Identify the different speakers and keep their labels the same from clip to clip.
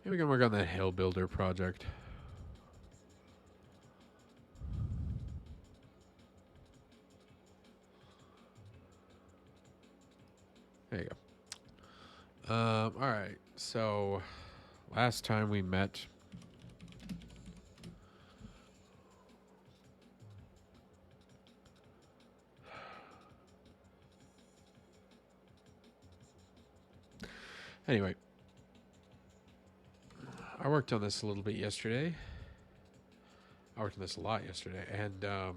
Speaker 1: Maybe we can work on that hill builder project. There you go. All right. So last time we met, anyway, I worked on this a little bit yesterday. I worked on this a lot yesterday, and yeah,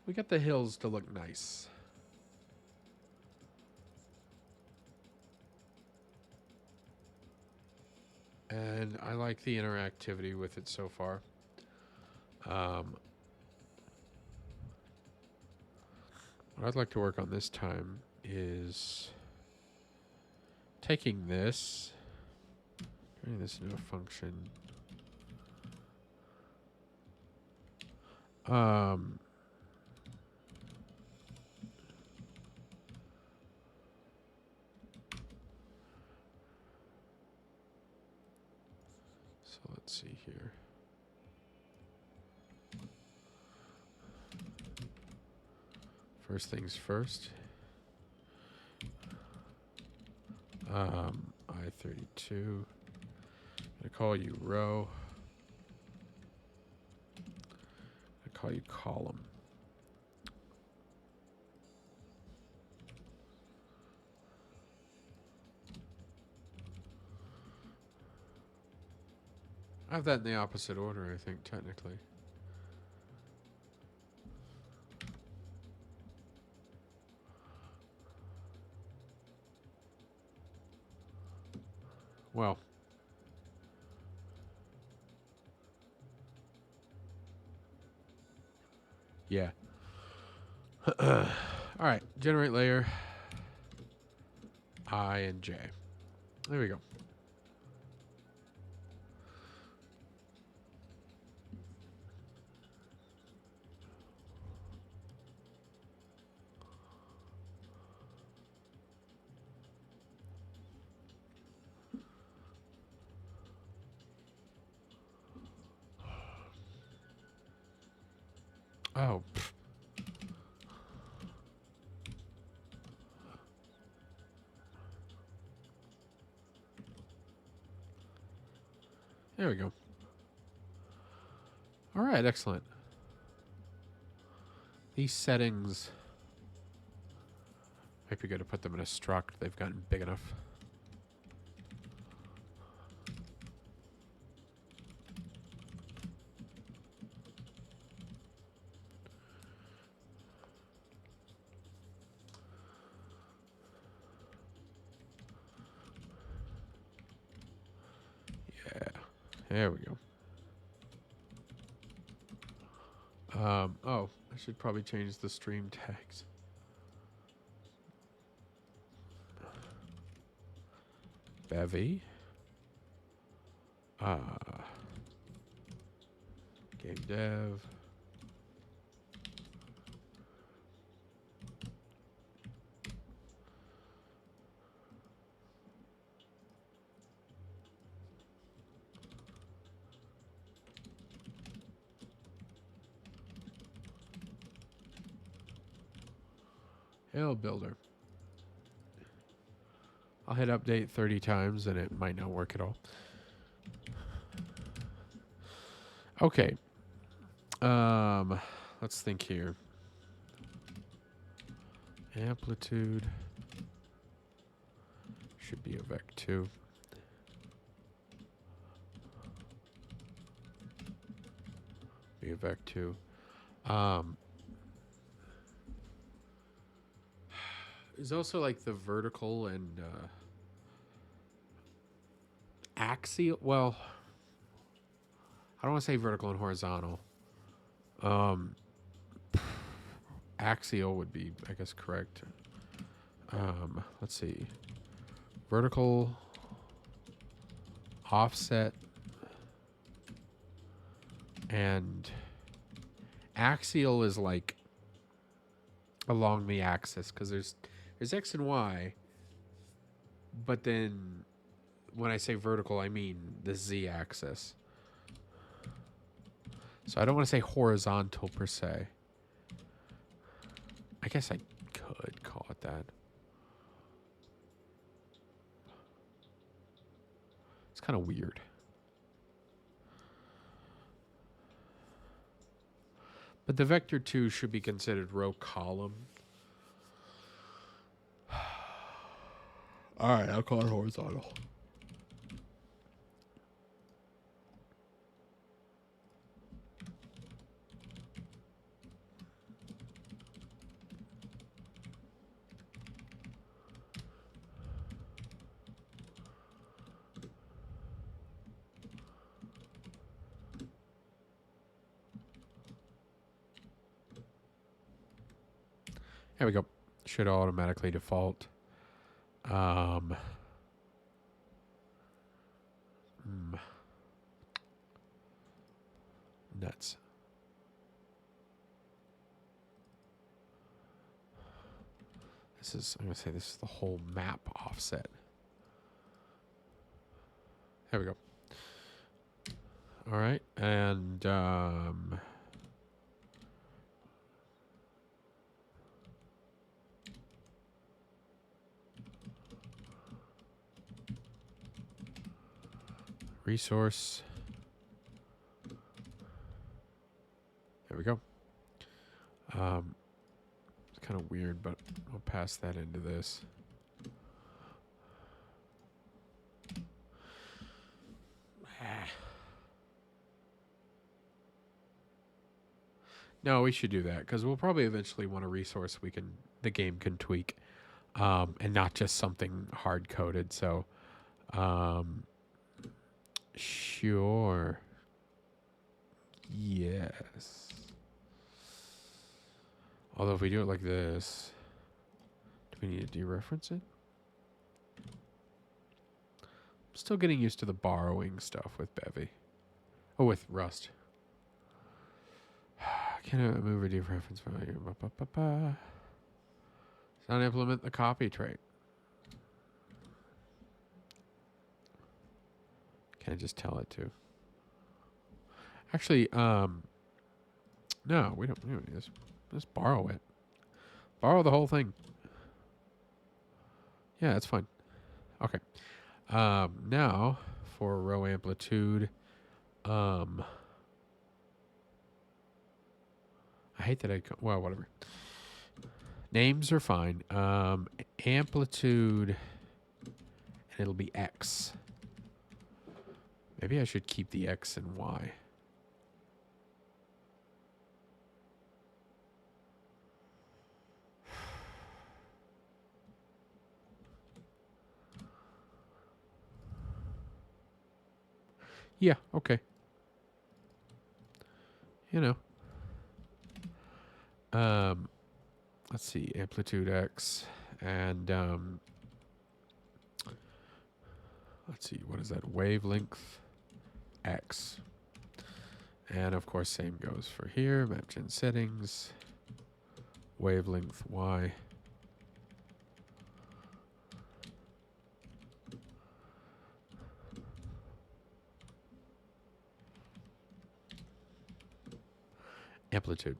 Speaker 1: we got the hills to look nice. And I like the interactivity with it so far. Um, what I'd like to work on this time is taking turning this into a function. Um, so let's see here. First things first. I32. I call you row. I call you column. I have that in the opposite order, I think, technically. Well, yeah. All right, generate layer I and J. There we go. Oh, pff. There we go. All right, excellent. These settings might be good to put them in a struct. They've gotten big enough. Yeah, there we go. Oh, I should probably change the stream tags. Bevy. Game dev. Hill builder. I'll hit update 30 times and it might not work at all. Okay. Let's think here. Amplitude should be a vec2. Be a vec2. There's also like the vertical and axial. Well, I don't want to say vertical and horizontal. Axial would be, I guess, correct. Let's see. Vertical, offset, and axial is like along the axis because there's X and Y, but then when I say vertical, I mean the Z axis. So I don't want to say horizontal per se. I guess I could call it that. It's kind of weird. But the vector 2 should be considered row column. All right, I'll call it horizontal. There we go. Should automatically default. Nuts. I'm going to say this is the whole map offset. There we go. All right. And resource. There we go. It's kind of weird, but I'll pass that into this. No, we should do that because we'll probably eventually want a resource the game can tweak, and not just something hard coded. So, sure. Yes. Although if we do it like this, do we need to dereference it? I'm still getting used to the borrowing stuff with Bevy. Oh, with Rust. Can I move a dereference value? Does not implement the copy trait. Can I just tell it to? Actually, no, we don't need this. Just borrow it. Borrow the whole thing. Yeah, that's fine. Okay. Now for row amplitude. I hate that well, whatever. Names are fine. Amplitude, and it'll be X. Maybe I should keep the X and Y. Yeah, okay. You know. Let's see, amplitude X and let's see, what is that? Wavelength X. And of course, same goes for here. Mapgen settings. Wavelength Y. Amplitude.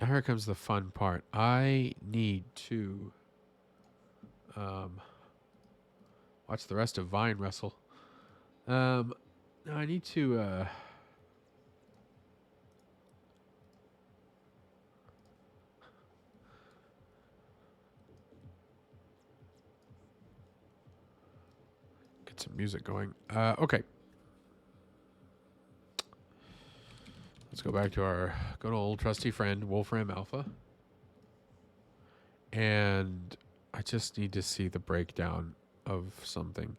Speaker 1: Now here comes the fun part. I need to watch the rest of Vine Wrestle. Now I need to get some music going. Okay. Let's go back to our good old trusty friend, Wolfram Alpha. And I just need to see the breakdown of something.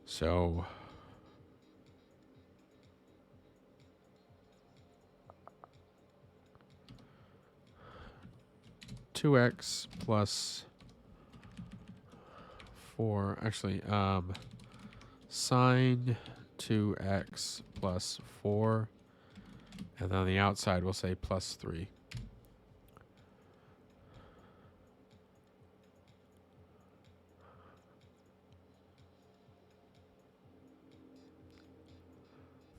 Speaker 1: So 2x plus 4, actually, sine 2x plus 4. And then on the outside, we'll say plus 3.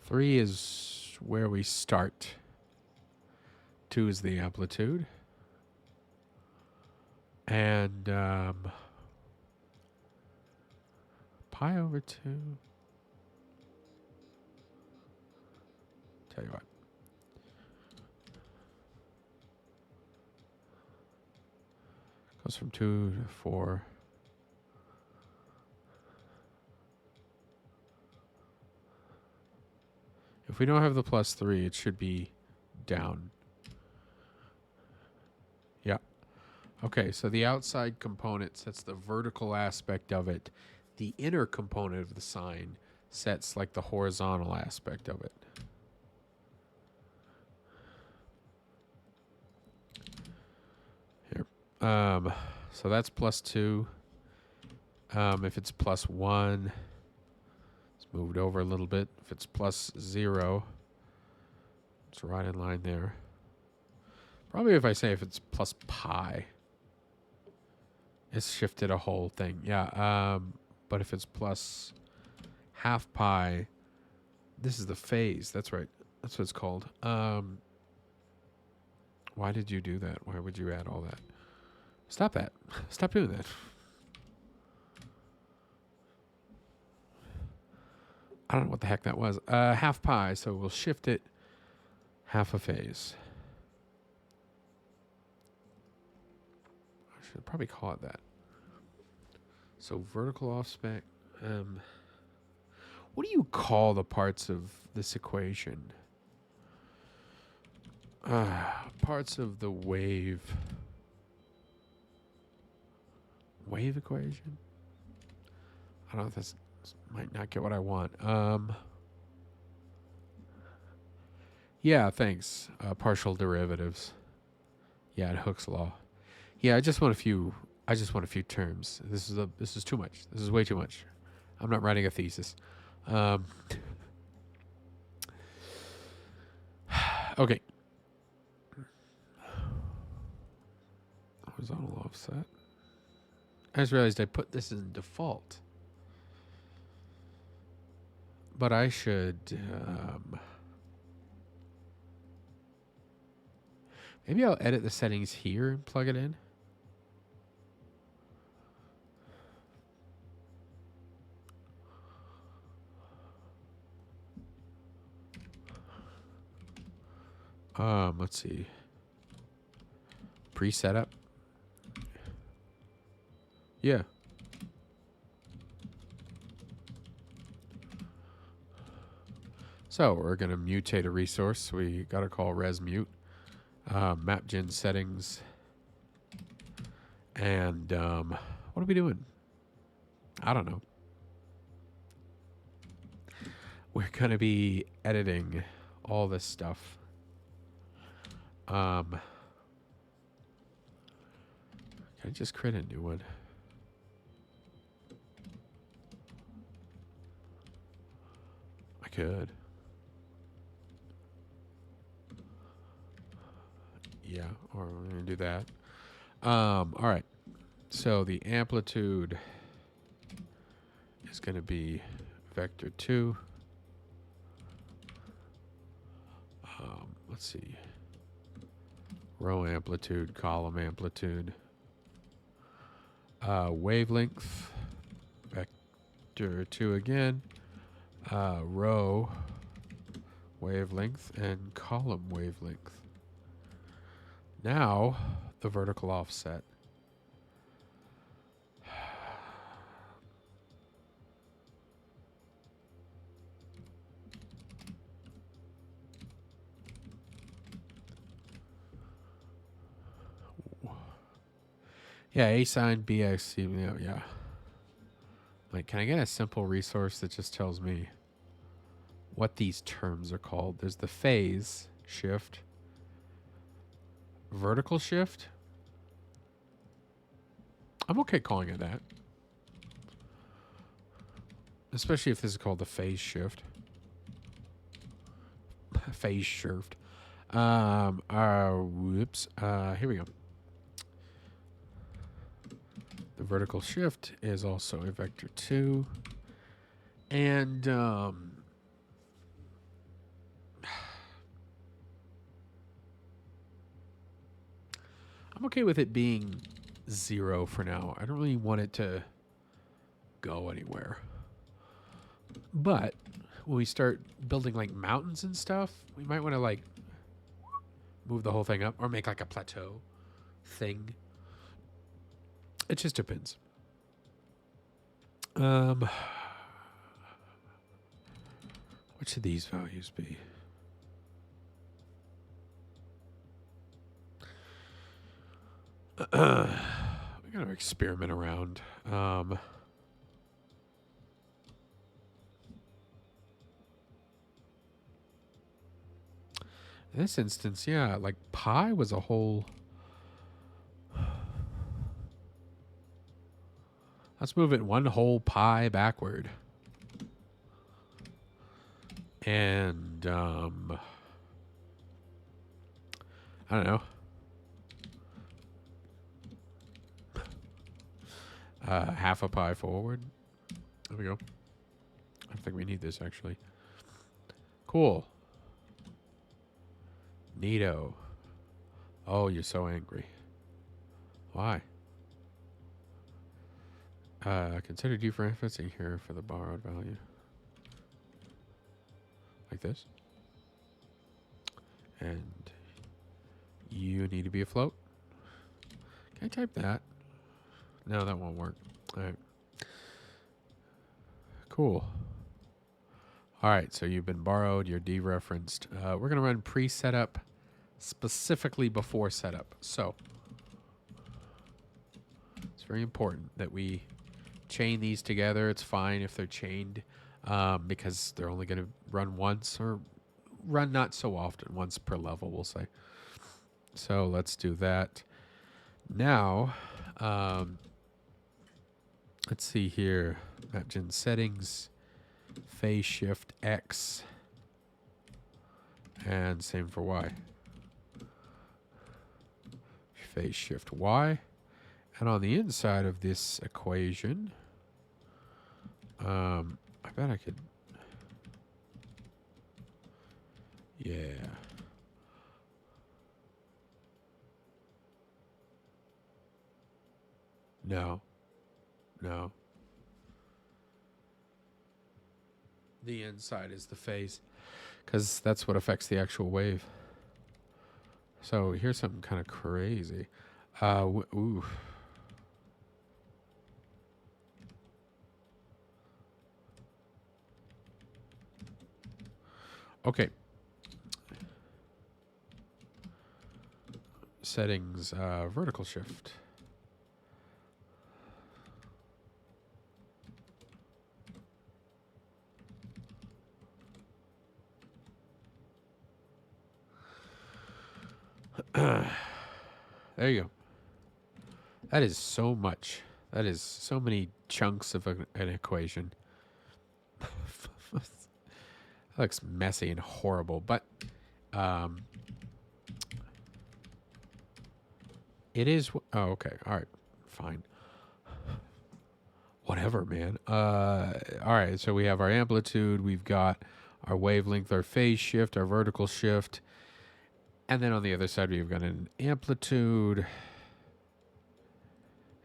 Speaker 1: Three is where we start. 2 is the amplitude. And pi over 2. Tell you what. Goes from 2 to 4. If we don't have the plus 3, it should be down. Yeah. Okay, so the outside component sets the vertical aspect of it. The inner component of the sign sets like the horizontal aspect of it. Here. So that's plus 2. If it's plus 1, it's moved over a little bit. If it's plus 0, it's right in line there. Probably if I say if it's plus pi, it's shifted a whole thing. Yeah. But if it's plus half pi, this is the phase. That's right. That's what it's called. Why did you do that? Why would you add all that? Stop that. Stop doing that. I don't know what the heck that was. Half pi, so we'll shift it half a phase. I should probably call it that. So vertical offspec. What do you call the parts of this equation? Parts of the wave equation? I don't know if that's might not get what I want. Yeah, thanks. Partial derivatives. Yeah, and Hooke's law. Yeah, I just want a few terms. This is too much. This is way too much. I'm not writing a thesis. Okay. Horizontal offset. I just realized I put this in default. But I should maybe I'll edit the settings here and plug it in. Let's see. Pre-setup. Yeah. So we're going to mutate a resource. We got to call resmute. Mapgen settings. And what are we doing? I don't know. We're going to be editing all this stuff. Can I just create a new one? I could. Yeah, or we're going to do that. All right. So the amplitude is going to be vector 2. Let's see. Row amplitude, column amplitude. Wavelength, vector 2 again. Row wavelength and column wavelength. Now, the vertical offset. Yeah, A sine BX, yeah. Like, can I get a simple resource that just tells me what these terms are called? There's the phase shift. Vertical shift? I'm okay calling it that. Especially if this is called the phase shift. Phase shift. Whoops. Here we go. The vertical shift is also a vector 2. And I'm okay with it being 0 for now. I don't really want it to go anywhere. But when we start building like mountains and stuff, we might want to like move the whole thing up or make like a plateau thing. It just depends. What should these values be? We gotta experiment around. In this instance, yeah, like pi was a whole... Let's move it one whole pi backward. And, I don't know. Half a pi forward. There we go. I don't think we need this, actually. Cool. Neato. Oh, you're so angry. Why? Consider dereferencing here for the borrowed value. Like this. And you need to be afloat. Can I type that? No, that won't work. All right. Cool. All right, so you've been borrowed, you're dereferenced. We're going to run pre-setup specifically before setup. So it's very important that we chain these together. It's fine if they're chained because they're only going to run once or run not so often, once per level, we'll say. So let's do that. Now, let's see here. Mapgen settings, phase shift X, and same for Y. Phase shift Y. And on the inside of this equation, I bet I could... Yeah. No. No. The inside is the phase, because that's what affects the actual wave. So here's something kind of crazy. Ooh. Okay. Settings, vertical shift. There you go. That is so much. That is so many chunks of an equation. That looks messy and horrible, but it is. Oh, okay. All right. Fine. Whatever, man. All right. So we have our amplitude. We've got our wavelength, our phase shift, our vertical shift. And then on the other side, we've got an amplitude.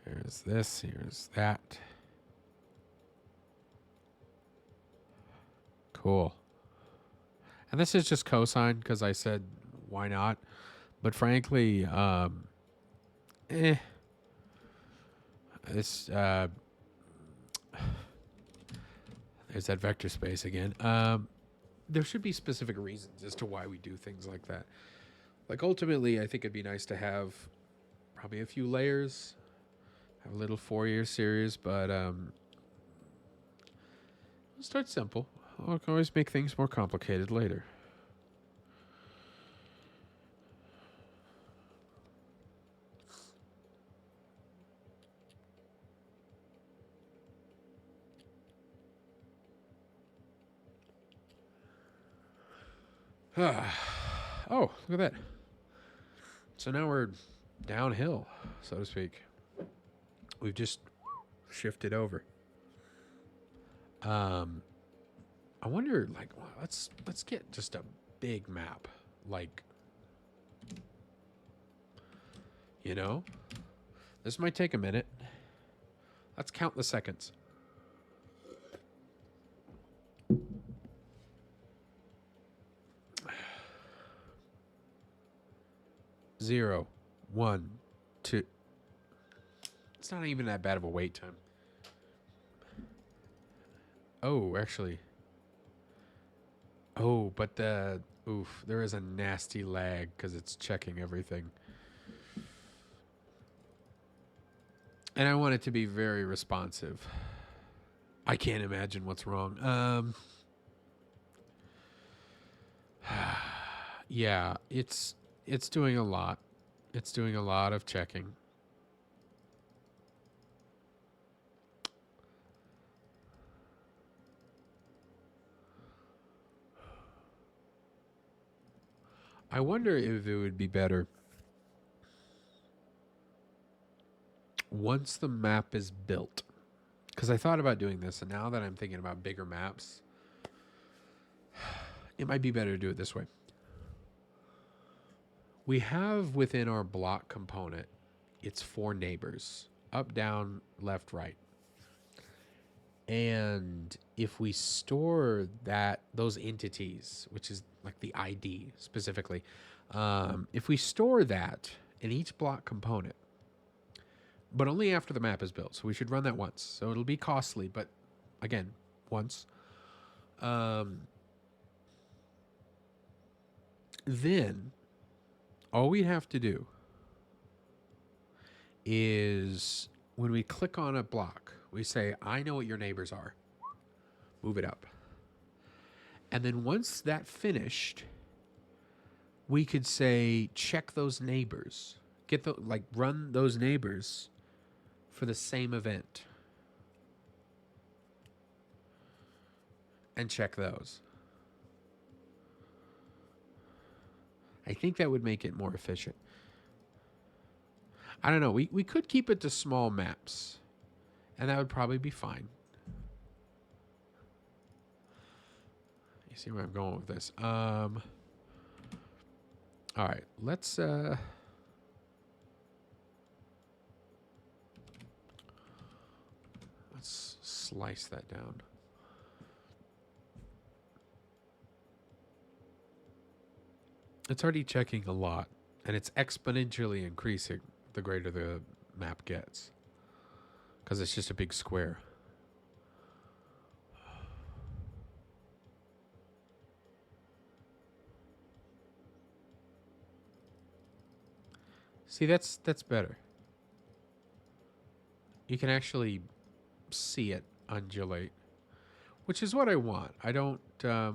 Speaker 1: Here's this. Here's that. Cool. And this is just cosine because I said, why not? But frankly, this, there's that vector space again. There should be specific reasons as to why we do things like that. Like ultimately, I think it'd be nice to have probably a few layers, have a little Fourier series, but we'll start simple. I can always make things more complicated later. Oh, look at that. So now we're downhill, so to speak. We've just shifted over. I wonder, like, well, let's get just a big map, like, you know, this might take a minute. Let's count the seconds. Zero, 1, 2. It's not even that bad of a wait time. Oh, actually. Oh, but there is a nasty lag because it's checking everything. And I want it to be very responsive. I can't imagine what's wrong. Yeah, it's doing a lot. It's doing a lot of checking. I wonder if it would be better once the map is built. Because I thought about doing this, and now that I'm thinking about bigger maps, it might be better to do it this way. We have within our block component, it's 4 neighbors. Up, down, left, right. And if we store those entities, which is like the ID specifically, if we store that in each block component, but only after the map is built, so we should run that once. So it'll be costly, but again, once. Then all we have to do is when we click on a block, we say, I know what your neighbors are. Move it up. And then once that finished, we could say, check those neighbors. Run those neighbors for the same event. And check those. I think that would make it more efficient. I don't know. We could keep it to small maps. And that would probably be fine. You see where I'm going with this. All right. Let's slice that down. It's already checking a lot, and it's exponentially increasing the greater the map gets, because it's just a big square. See, that's better. You can actually see it undulate, which is what I want. I don't, I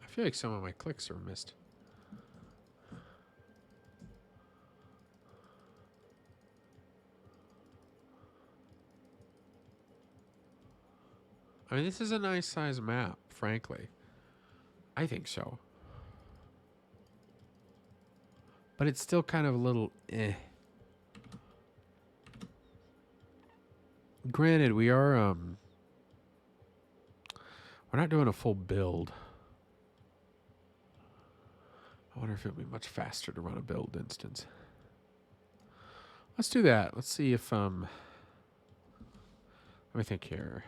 Speaker 1: feel like some of my clicks are missed. I mean, this is a nice size map, frankly. I think so. But it's still kind of a little eh. Granted, we're not doing a full build. I wonder if it would be much faster to run a build instance. Let's do that. Let's see if let me think here.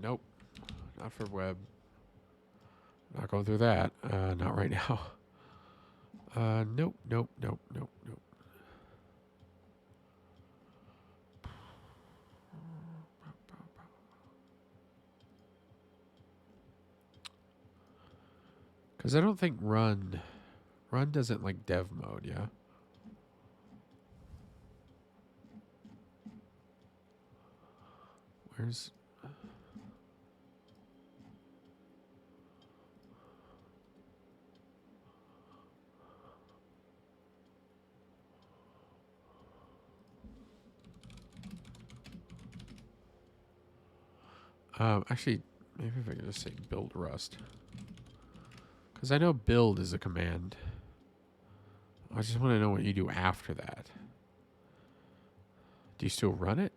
Speaker 1: Nope. Not for web. Not going through that. Not right now. Nope. Because I don't think run doesn't like dev mode, yeah? Where's... Actually, maybe if I could just say build rust. Because I know build is a command. I just want to know what you do after that. Do you still run it?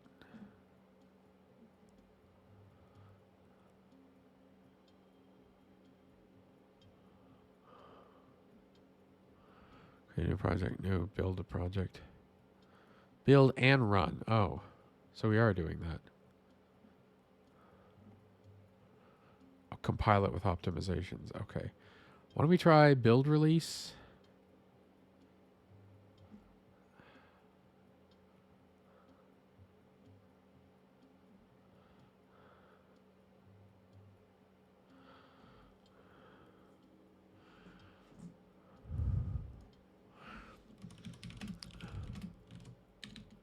Speaker 1: Create a project. No, build a project. Build and run. Oh, so we are doing that. I'll compile it with optimizations. Okay. Why don't we try build release?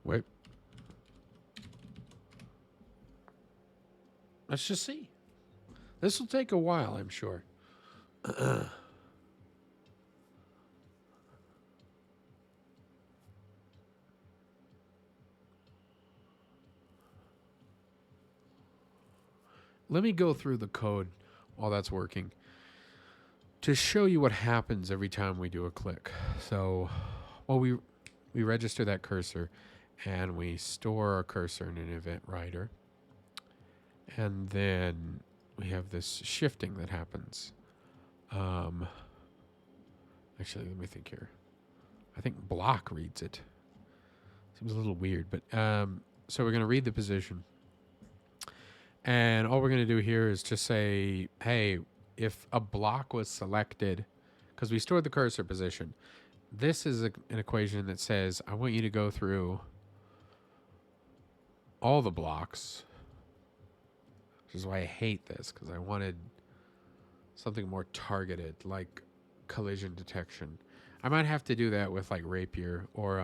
Speaker 1: Wait. Let's just see. This will take a while, I'm sure. Let me go through the code while that's working to show you what happens every time we do a click. So, well, we register that cursor, and we store our cursor in an event writer. And then we have this shifting that happens. Actually, let me think here. I think block reads it. Seems a little weird, but so we're going to read the position. And all we're going to do here is just say, hey, if a block was selected, because we stored the cursor position, this is an equation that says, I want you to go through all the blocks, which is why I hate this, because I wanted something more targeted, like collision detection. I might have to do that with like Rapier or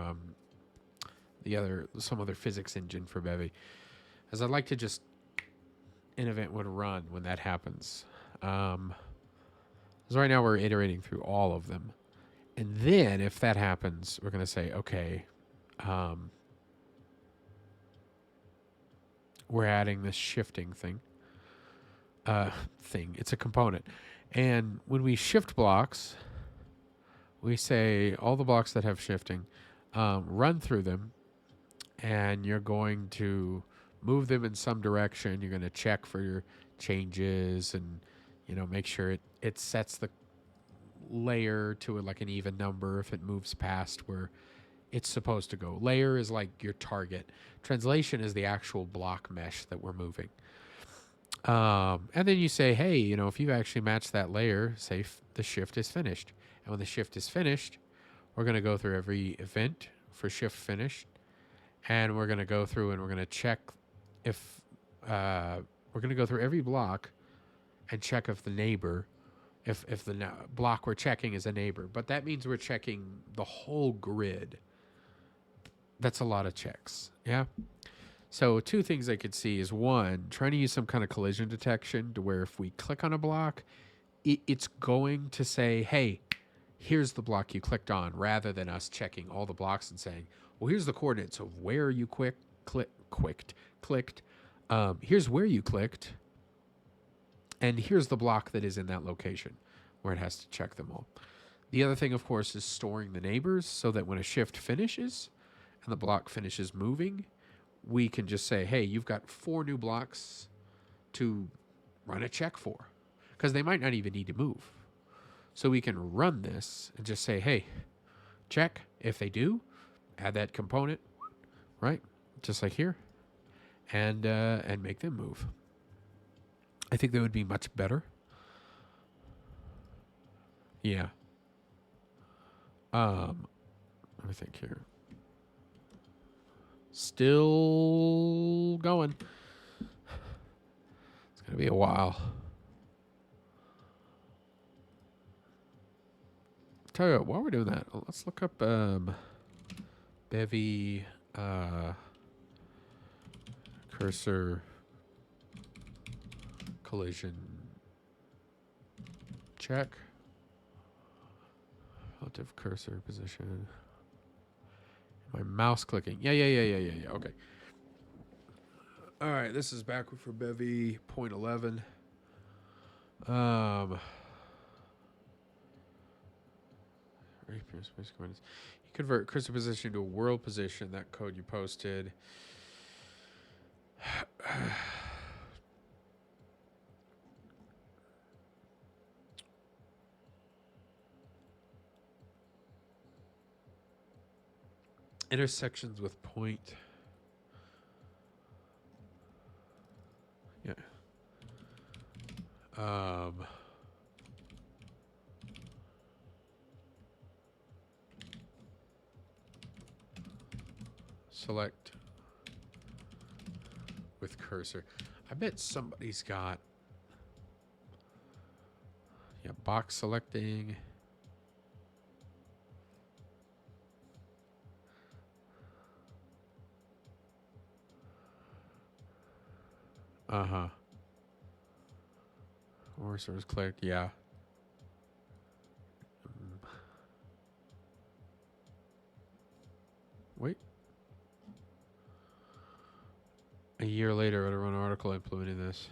Speaker 1: some other physics engine for Bevy, as I'd like to just an event would run when that happens. So right now we're iterating through all of them. And then if that happens, we're going to say, okay, we're adding this shifting thing. It's a component. And when we shift blocks, we say all the blocks that have shifting, run through them, and you're going to move them in some direction. You're going to check for your changes and, make sure it sets the layer to like an even number if it moves past where it's supposed to go. Layer is like your target. Translation is the actual block mesh that we're moving. And then you say, hey, if you've actually matched that layer, say the shift is finished. And when the shift is finished, we're going to go through every event for shift finished. And we're going to go through and we're going to check if we're going to go through every block and check if the neighbor, if the block we're checking is a neighbor. But that means we're checking the whole grid. That's a lot of checks. Yeah. So two things I could see is, one, trying to use some kind of collision detection to where if we click on a block, it's going to say, hey, here's the block you clicked on, rather than us checking all the blocks and saying, well, here's the coordinates of where you clicked. Here's where you clicked, and here's the block that is in that location where it has to check them all. The other thing, of course, is storing the neighbors so that when a shift finishes and the block finishes moving, we can just say, hey, you've got 4 new blocks to run a check for, because they might not even need to move. So we can run this and just say, hey, check. If they do, add that component, right? Just like here, and make them move. I think that would be much better. Yeah. Let me think here. Still going. It's going to be a while. Tell you what, while we're doing that, let's look up Bevy cursor collision check. Relative cursor position. My mouse clicking. Yeah. Okay. All right, this is backward for Bevy, point 11. You convert cursor position to a world position. That code you posted. Intersections with point. Yeah. Select with cursor. I bet somebody's got box selecting. Or source clicked, yeah. Wait. A year later, I wrote an article implementing this.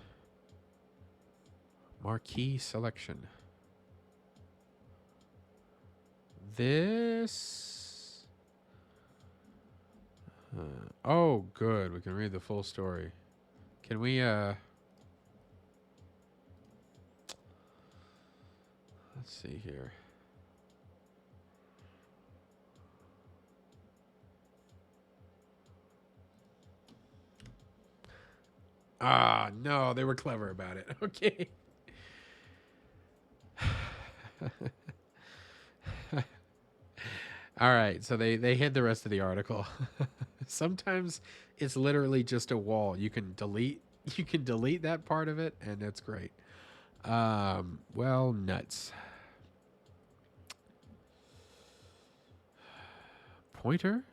Speaker 1: Marquee selection. This. Oh, good. We can read the full story. Can we, let's see here. Ah, no, they were clever about it. Okay. All right, so they hid the rest of the article. Sometimes it's literally just a wall. You can delete that part of it, and that's great. Well, nuts. Pointer?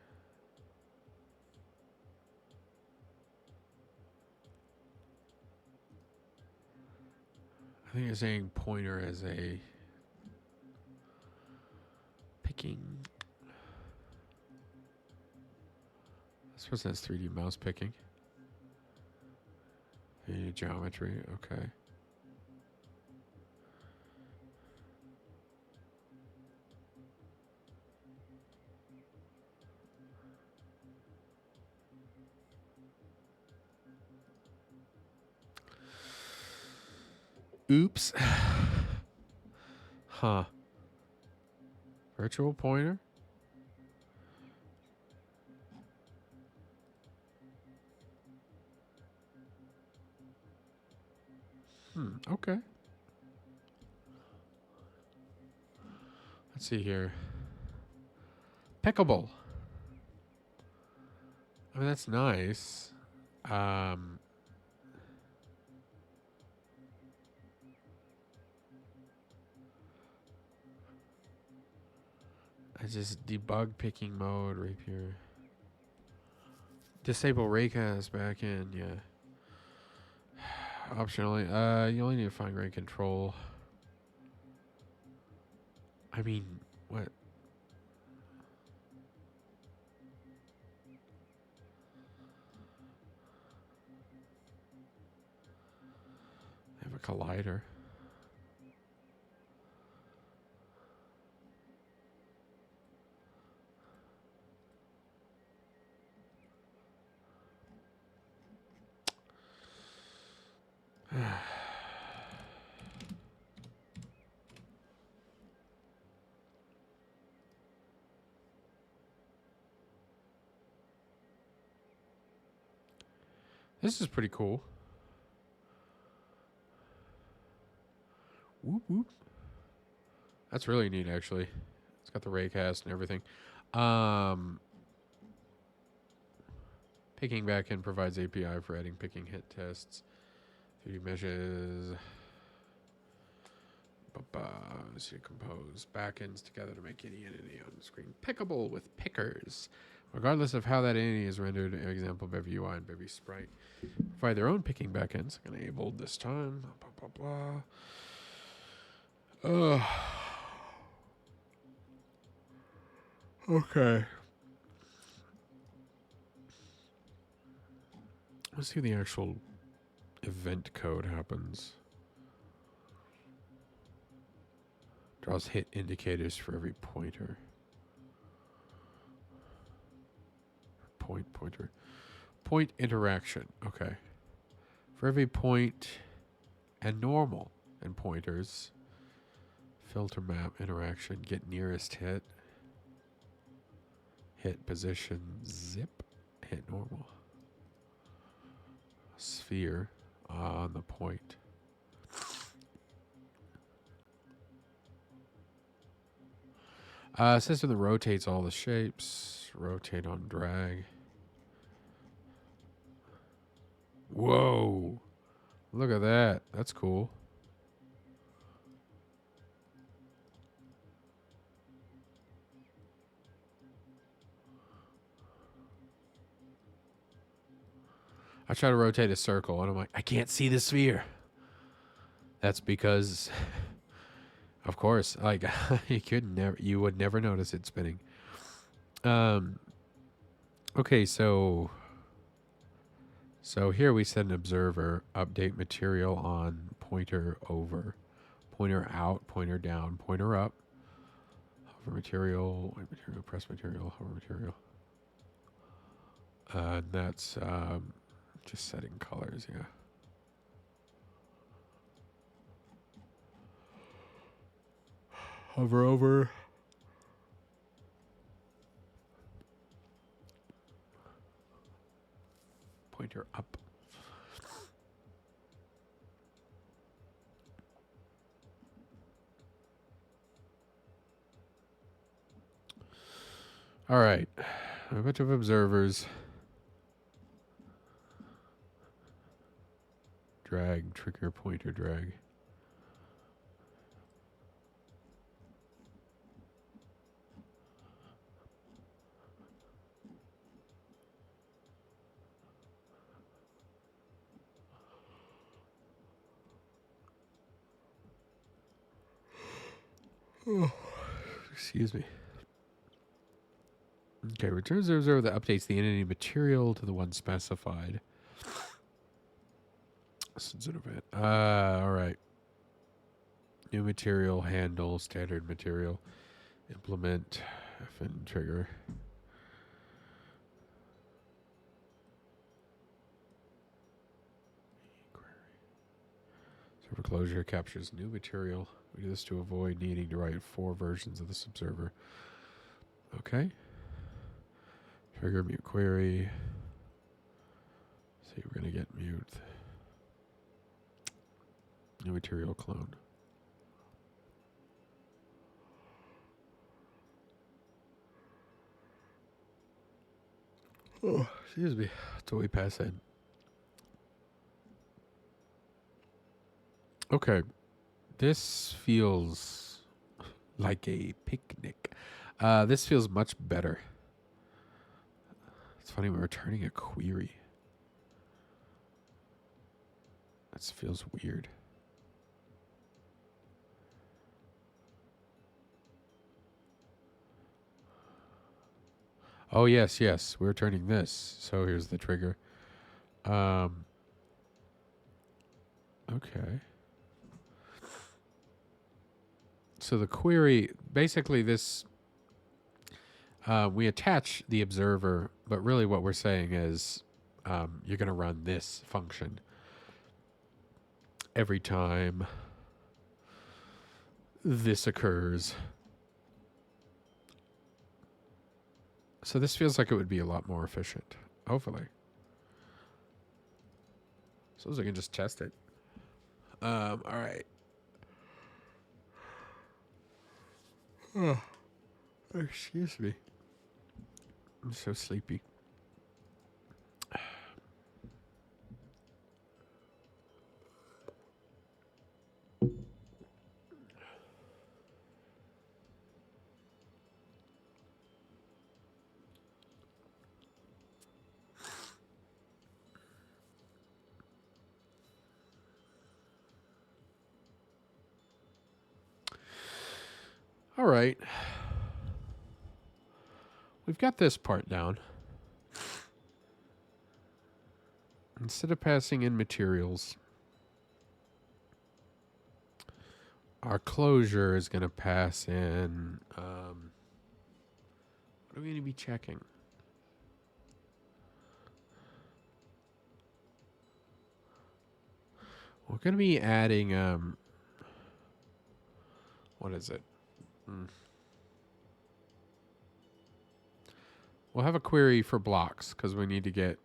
Speaker 1: I think you're saying pointer as a picking. I suppose that's 3D mouse picking. Geometry, okay. Oops. Huh. Virtual pointer? Okay. Let's see here. Pickable. I mean, that's nice. I just debug picking mode right here. Disable raycast back in, yeah. Optionally, you only need to find rank control. I mean, what? I have a collider. This is pretty cool. Whoop whoop. That's really neat, actually. It's got the raycast and everything. Picking backend provides API for adding picking hit tests. 3D meshes. Let's see, compose backends together to make any entity on the screen pickable with pickers, regardless of how that entity is rendered. Example, Bevy UI and Bevy Sprite provide their own picking backends. Enabled this time. Blah, blah, blah. Okay. Let's see the actual event code happens. Draws hit indicators for every pointer. Pointer. Point interaction. Okay. For every point and normal and pointers. Filter map interaction. Get nearest hit. Hit position. Zip. Hit normal. Sphere on the point. System that rotates all the shapes. Rotate on drag. Whoa. Look at that. That's cool. I try to rotate a circle and I'm like, I can't see the sphere. That's because, of course, like you would never notice it spinning. Okay, so here we set an observer, update material on, pointer over, pointer out, pointer down, pointer up, hover material, white material, press material, hover material. That's just setting colors, yeah. Hover over. Pointer up. All right. A bunch of observers. Drag, trigger, pointer, drag. Oh, excuse me. Okay, returns the observer that updates the entity material to the one specified. Since an event. All right. New material, handle, standard material, implement, FN trigger. Server closure captures new material. We do this to avoid needing to write 4 versions of this observer. Okay. Trigger mute query. See, we're going to get mute. New material clone. Oh, excuse me. It's a way past that. Okay. This feels like a picnic. This feels much better. It's funny, we're returning a query. That feels weird. Oh, yes, yes. We're returning this. So here's the trigger. Okay. So the query, basically this, we attach the observer, but really what we're saying is you're going to run this function every time this occurs. So this feels like it would be a lot more efficient, hopefully. So I can just test it. All right. Oh, excuse me. I'm so sleepy. All right. We've got this part down. Instead of passing in materials, our closure is going to pass in. What are we going to be checking? We're going to be adding. What is it? We'll have a query for blocks because we need to get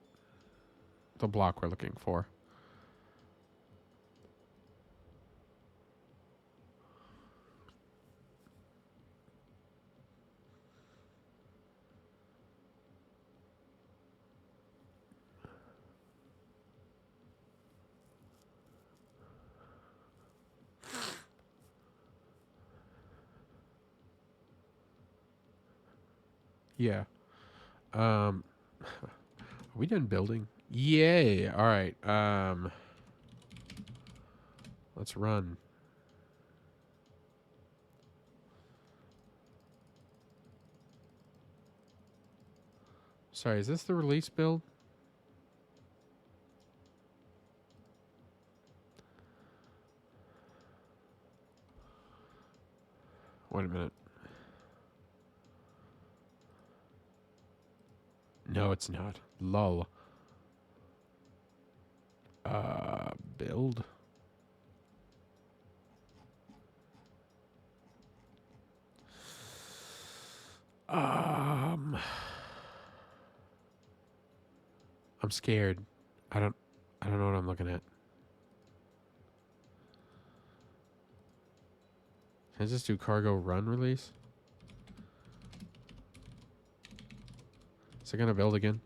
Speaker 1: the block we're looking for. Yeah. Are we done building? Yay. All right. Let's run. Sorry, is this the release build? Wait a minute. No, it's not. Lull. Build. I'm scared. I don't know what I'm looking at. Can I just do cargo run release? Is it gonna build again?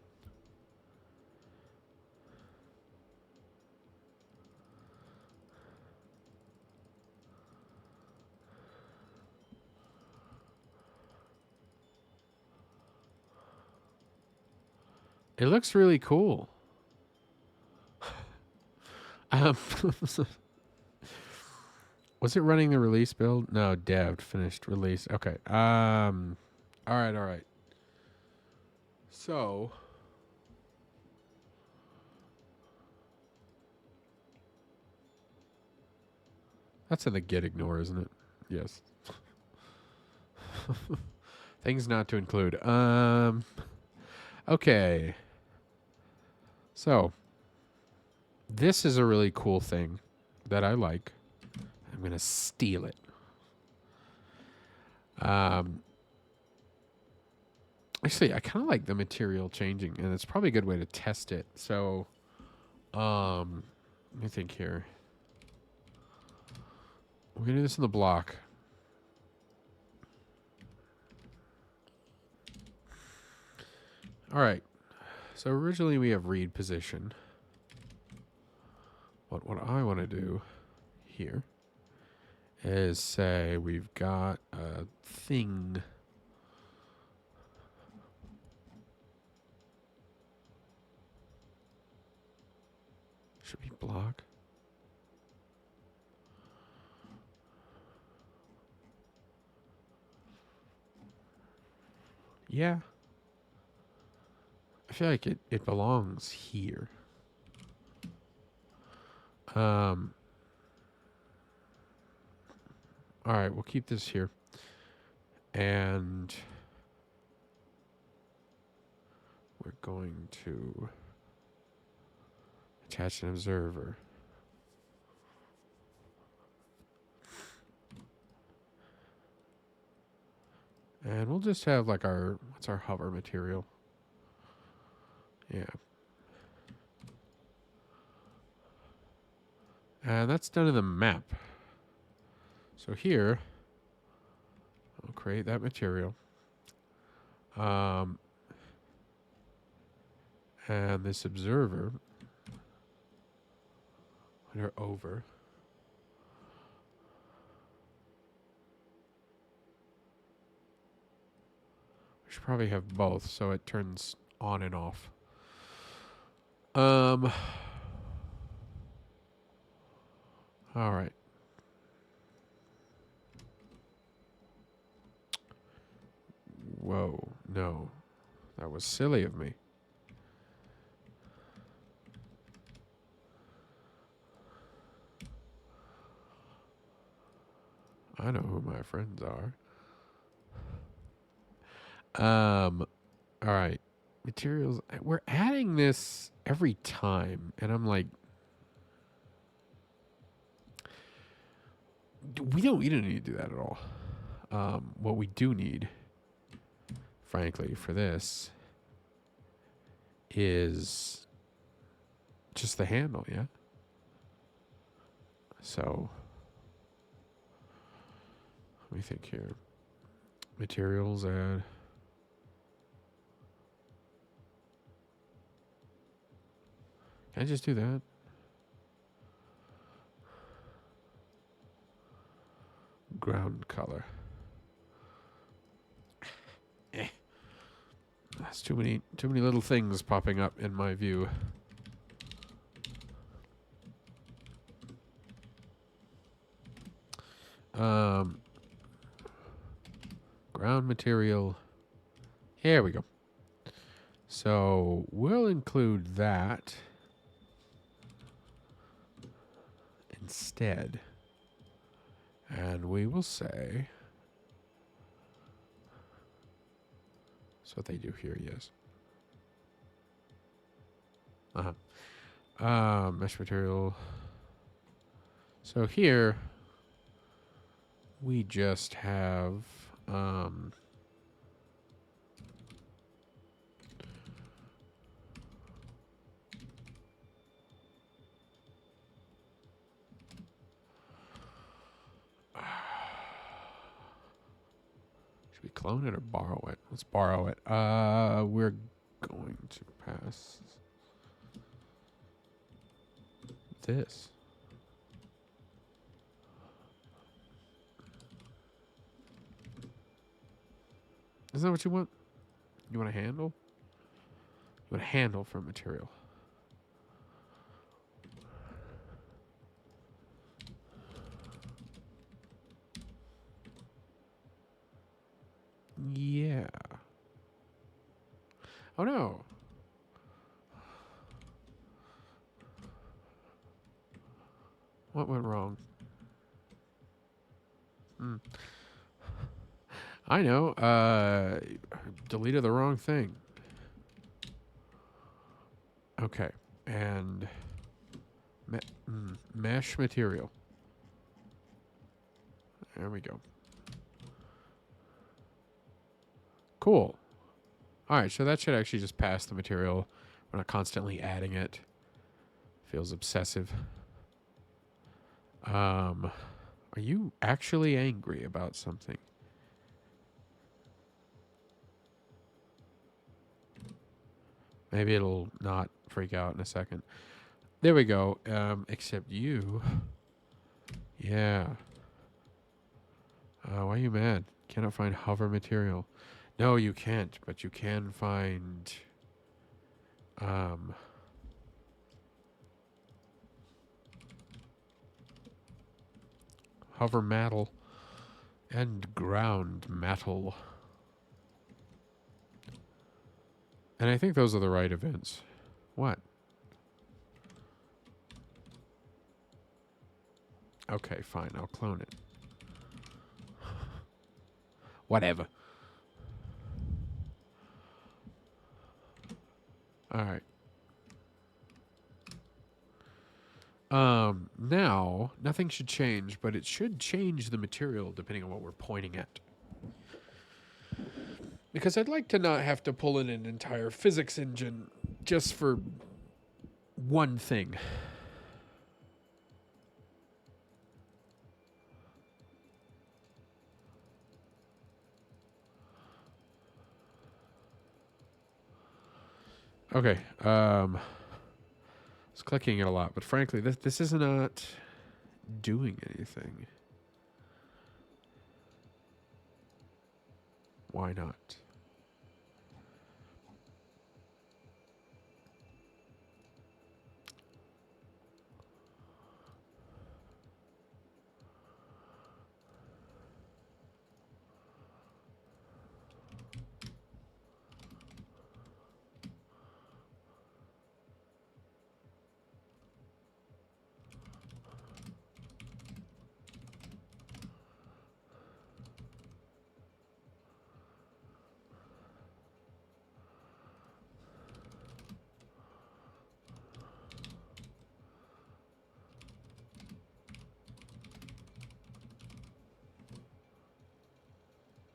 Speaker 1: It looks really cool. Was it running the release build? No, dev finished release. Okay. All right. So that's in the get ignore, isn't it? Yes. Things not to include. Okay. So this is a really cool thing that I like. I'm gonna steal it. Actually, I kind of like the material changing, and it's probably a good way to test it. So, let me think here. We're gonna do this in the block. All right. So originally we have read position. But what I want to do here is say we've got a thing. Should be block. Yeah. I feel like it belongs here. All right, we'll keep this here. And we're going to attach an observer. And we'll just have like what's our hover material? Yeah. And that's done in the map. So here, I'll create that material. And this observer, when they're over, we should probably have both so it turns on and off. All right. Whoa, no. That was silly of me. I know who my friends are. All right. Materials. We're adding this every time, and I'm like, we don't need to do that at all. What we do need, frankly, for this is just the handle, yeah? So, let me think here. Materials add. Can I just do that? Ground color. That's too many little things popping up in my view. Ground material. Here we go. So we'll include that instead. And we will say, that's what they do here, yes. Mesh material. So here, we just have, should we clone it or borrow it? Let's borrow it. We're going to pass this. Isn't that what you want? You want a handle? You want a handle for material. Yeah. Oh no. What went wrong? I know. Deleted the wrong thing. Okay. And mesh material. There we go. Cool. All right, so that should actually just pass the material. We're not constantly adding it. Feels obsessive. Are you actually angry about something? Maybe it'll not freak out in a second. There we go. Except you. Yeah. Why are you mad? Cannot find hover material. No, you can't, but you can find hover metal and ground metal. And I think those are the right events. What? Okay, fine. I'll clone it. Whatever. All right. Now, nothing should change, but it should change the material depending on what we're pointing at. Because I'd like to not have to pull in an entire physics engine just for one thing. Okay. It's clicking it a lot, but frankly, this is not doing anything. Why not?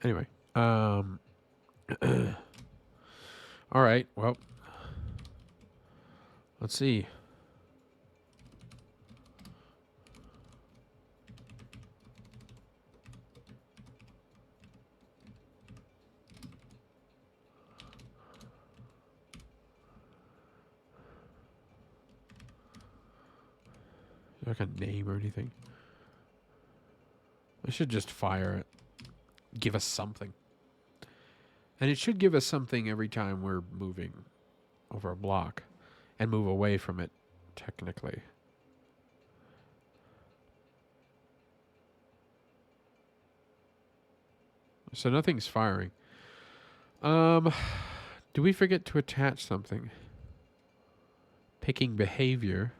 Speaker 1: Anyway, all right. Well, let's see. Like a name or anything. I should just fire it. Give us something. And it should give us something every time we're moving over a block and move away from it, technically. So nothing's firing. Do we forget to attach something? Picking behavior.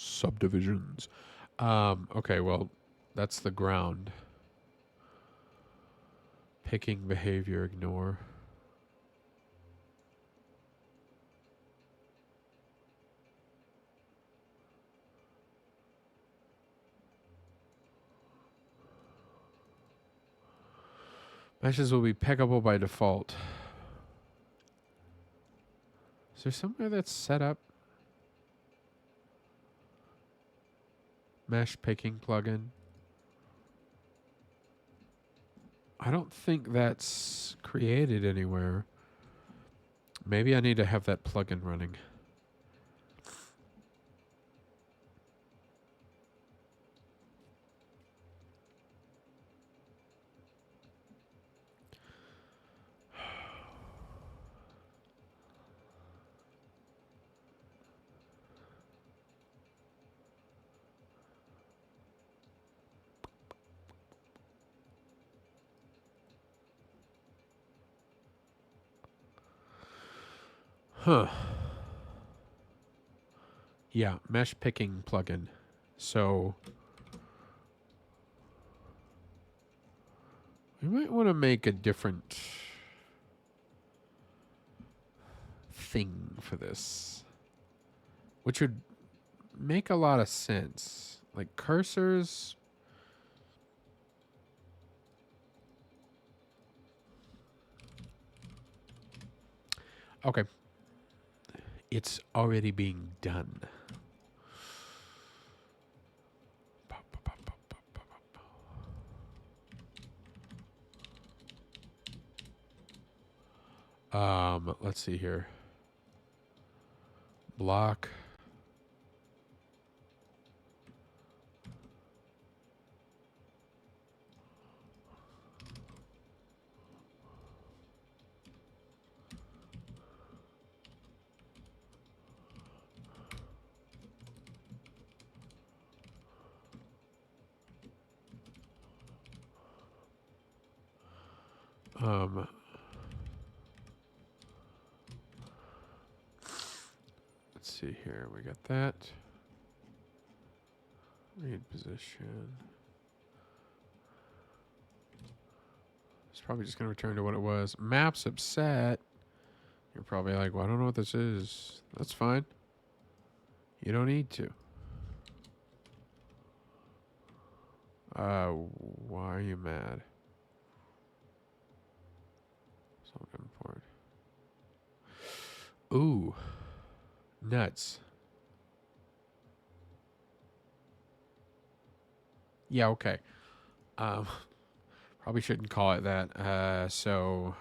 Speaker 1: Subdivisions. Okay, well, that's the ground. Picking behavior, ignore. Meshes will be pickable by default. Is there somewhere that's set up? Mesh picking plugin. I don't think that's created anywhere. Maybe I need to have that plugin running. Huh. Yeah, mesh picking plugin. So we might want to make a different thing for this, which would make a lot of sense. Like cursors. Okay. It's already being done. Let's see here. Block. Let's see here. We got that. Read position. It's probably just going to return to what it was. Map's upset. You're probably like, well, I don't know what this is. That's fine. You don't need to. Why are you mad? Something important. Ooh. Nuts. Yeah, okay. Probably shouldn't call it that. So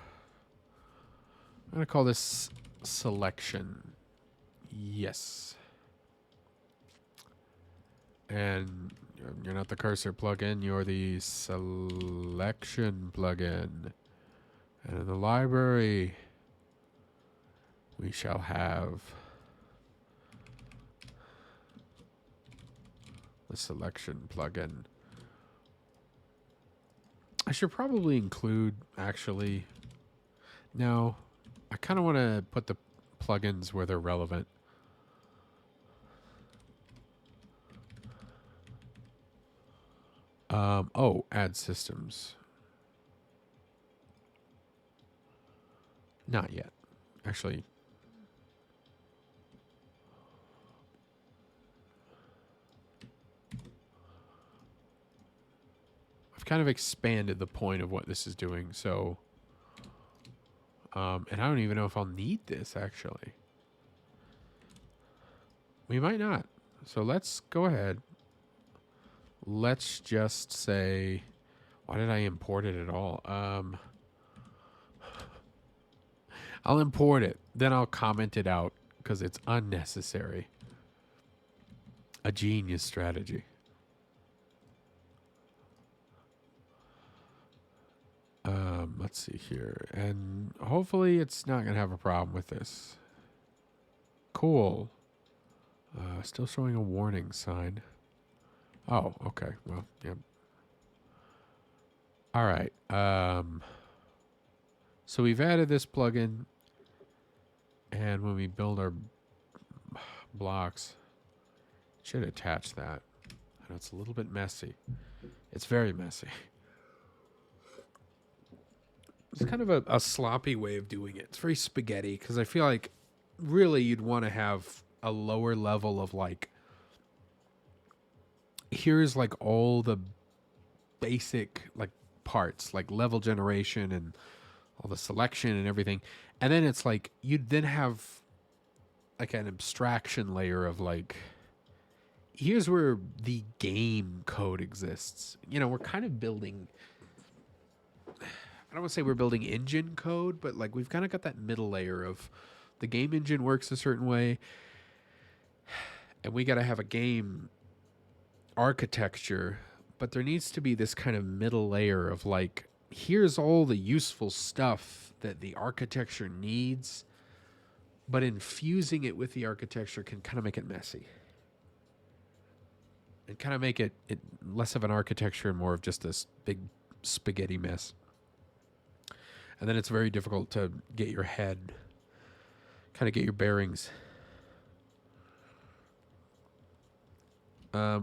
Speaker 1: I'm going to call this selection. Yes. And you're not the cursor plugin, you're the selection plugin. And in the library, we shall have the selection plugin. I should probably include, actually, no, I kind of want to put the plugins where they're relevant. Oh, add systems. Not yet. Actually, I've kind of expanded the point of what this is doing. So, and I don't even know if I'll need this actually. We might not. So let's go ahead. Let's just say, why did I import it at all? I'll import it. Then I'll comment it out because it's unnecessary. A genius strategy. Let's see here. And hopefully it's not going to have a problem with this. Cool. Still showing a warning sign. Oh, okay. Well, yeah. All right. So we've added this plugin. And when we build our blocks, it should attach that. I know it's a little bit messy. It's very messy. It's kind of a sloppy way of doing it. It's very spaghetti because I feel like really you'd want to have a lower level of like, here's like all the basic like parts, like level generation and all the selection and everything. And then it's like, you'd then have like an abstraction layer of like, here's where the game code exists. You know, we're kind of building, I don't want to say we're building engine code, but like we've kind of got that middle layer of the game engine works a certain way. And we got to have a game architecture, but there needs to be this kind of middle layer of like, here's all the useful stuff that the architecture needs, but infusing it with the architecture can kind of make it messy. And kind of make it less of an architecture and more of just this big spaghetti mess. And then it's very difficult to get your head, kind of get your bearings.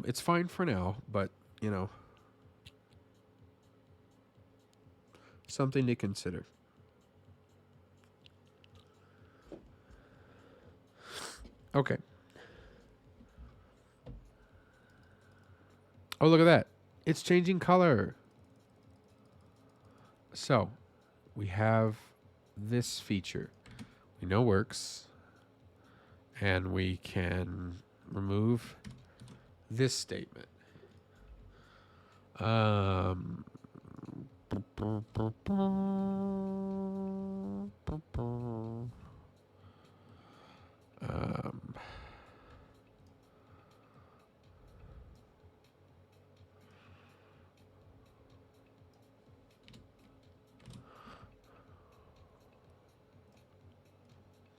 Speaker 1: It's fine for now, but, you know, something to consider. Okay. Oh, look at that. It's changing color. So, we have this feature. We know works. And we can remove this statement.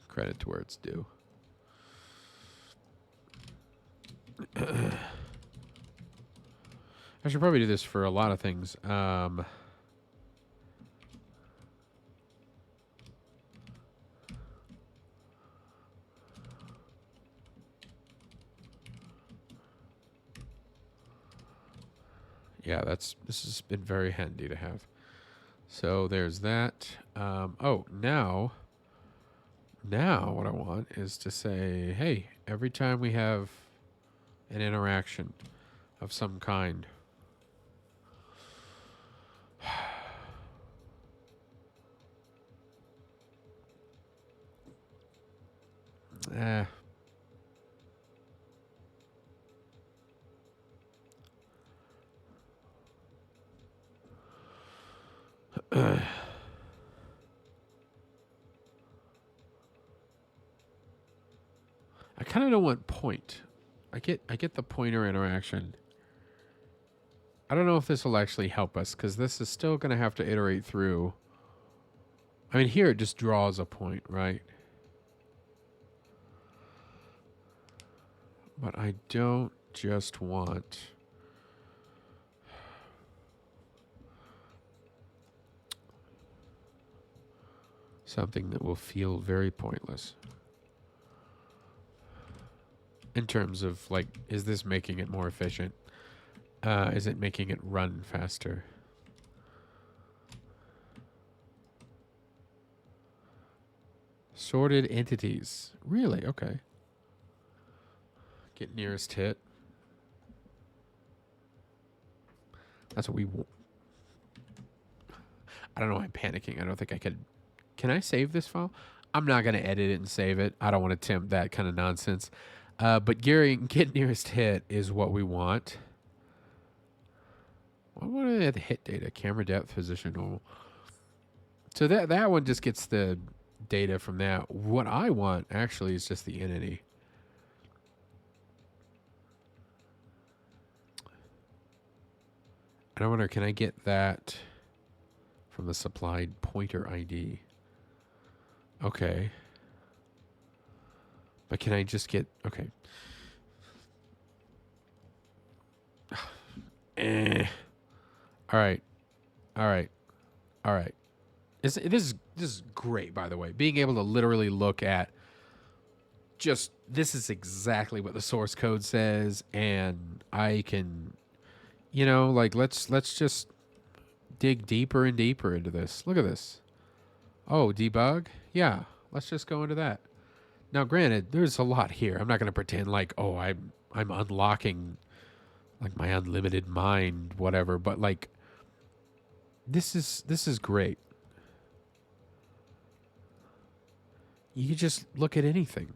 Speaker 1: Credit to where it's due. I should probably do this for a lot of things. Yeah, this has been very handy to have. So there's that. Oh, now what I want is to say, hey, every time we have an interaction of some kind, I kind of don't want point. I get the pointer interaction. I don't know if this will actually help us because this is still going to have to iterate through. I mean, here it just draws a point, right? But I don't just want something that will feel very pointless. In terms of, like, is this making it more efficient? Is it making it run faster? Sorted entities. Really? Okay. Get nearest hit. That's what we want. I don't know why I'm panicking. I don't think I could. Can I save this file? I'm not going to edit it and save it. I don't want to attempt that kind of nonsense. But get nearest hit is what we want. What want to the hit data? Camera depth, position, normal. So that one just gets the data from that. What I want actually is just the entity. And I wonder, can I get that from the supplied pointer ID? Okay. But can I just get... Okay. All right. All right. All right. This is great, by the way. Being able to literally look at just... This is exactly what the source code says, and I can... You know, like, let's just dig deeper and deeper into this. Look at this. Oh, debug? Yeah, let's just go into that. Now, granted, there's a lot here. I'm not going to pretend like, oh, I'm unlocking like my unlimited mind, whatever. But like, this is great. You can just look at anything.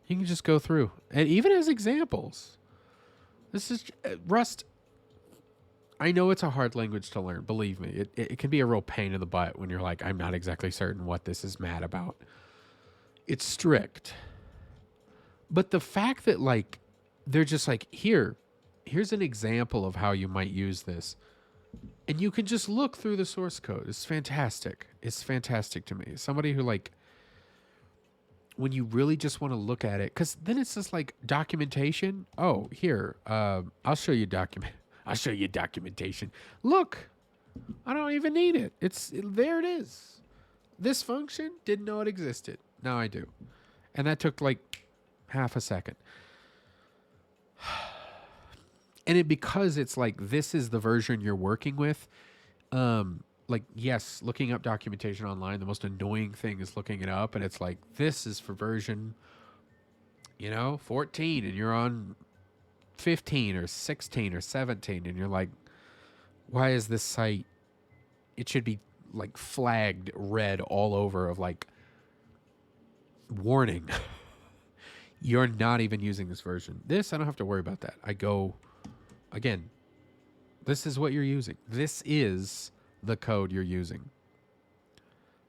Speaker 1: You can just go through, and even as examples. This is Rust. I know it's a hard language to learn. Believe me, it can be a real pain in the butt when you're like, I'm not exactly certain what this is mad about. It's strict. But the fact that like they're just like, here's an example of how you might use this. And you can just look through the source code. It's fantastic. It's fantastic to me. Somebody who like, when you really just want to look at it, because then it's just like documentation. Oh, here, I'll show you I'll show you documentation. Look, I don't even need it. There it is. This function, didn't know it existed. Now I do. And that took like half a second. And because it's like, this is the version you're working with. Like, yes, looking up documentation online, the most annoying thing is looking it up. And it's like, this is for version, 14, and you're on 15 or 16 or 17. And you're like, why is this site? It should be like flagged red all over of like, warning. You're not even using this version. This, I don't have to worry about that. I go, again, this is what you're using. This is the code you're using.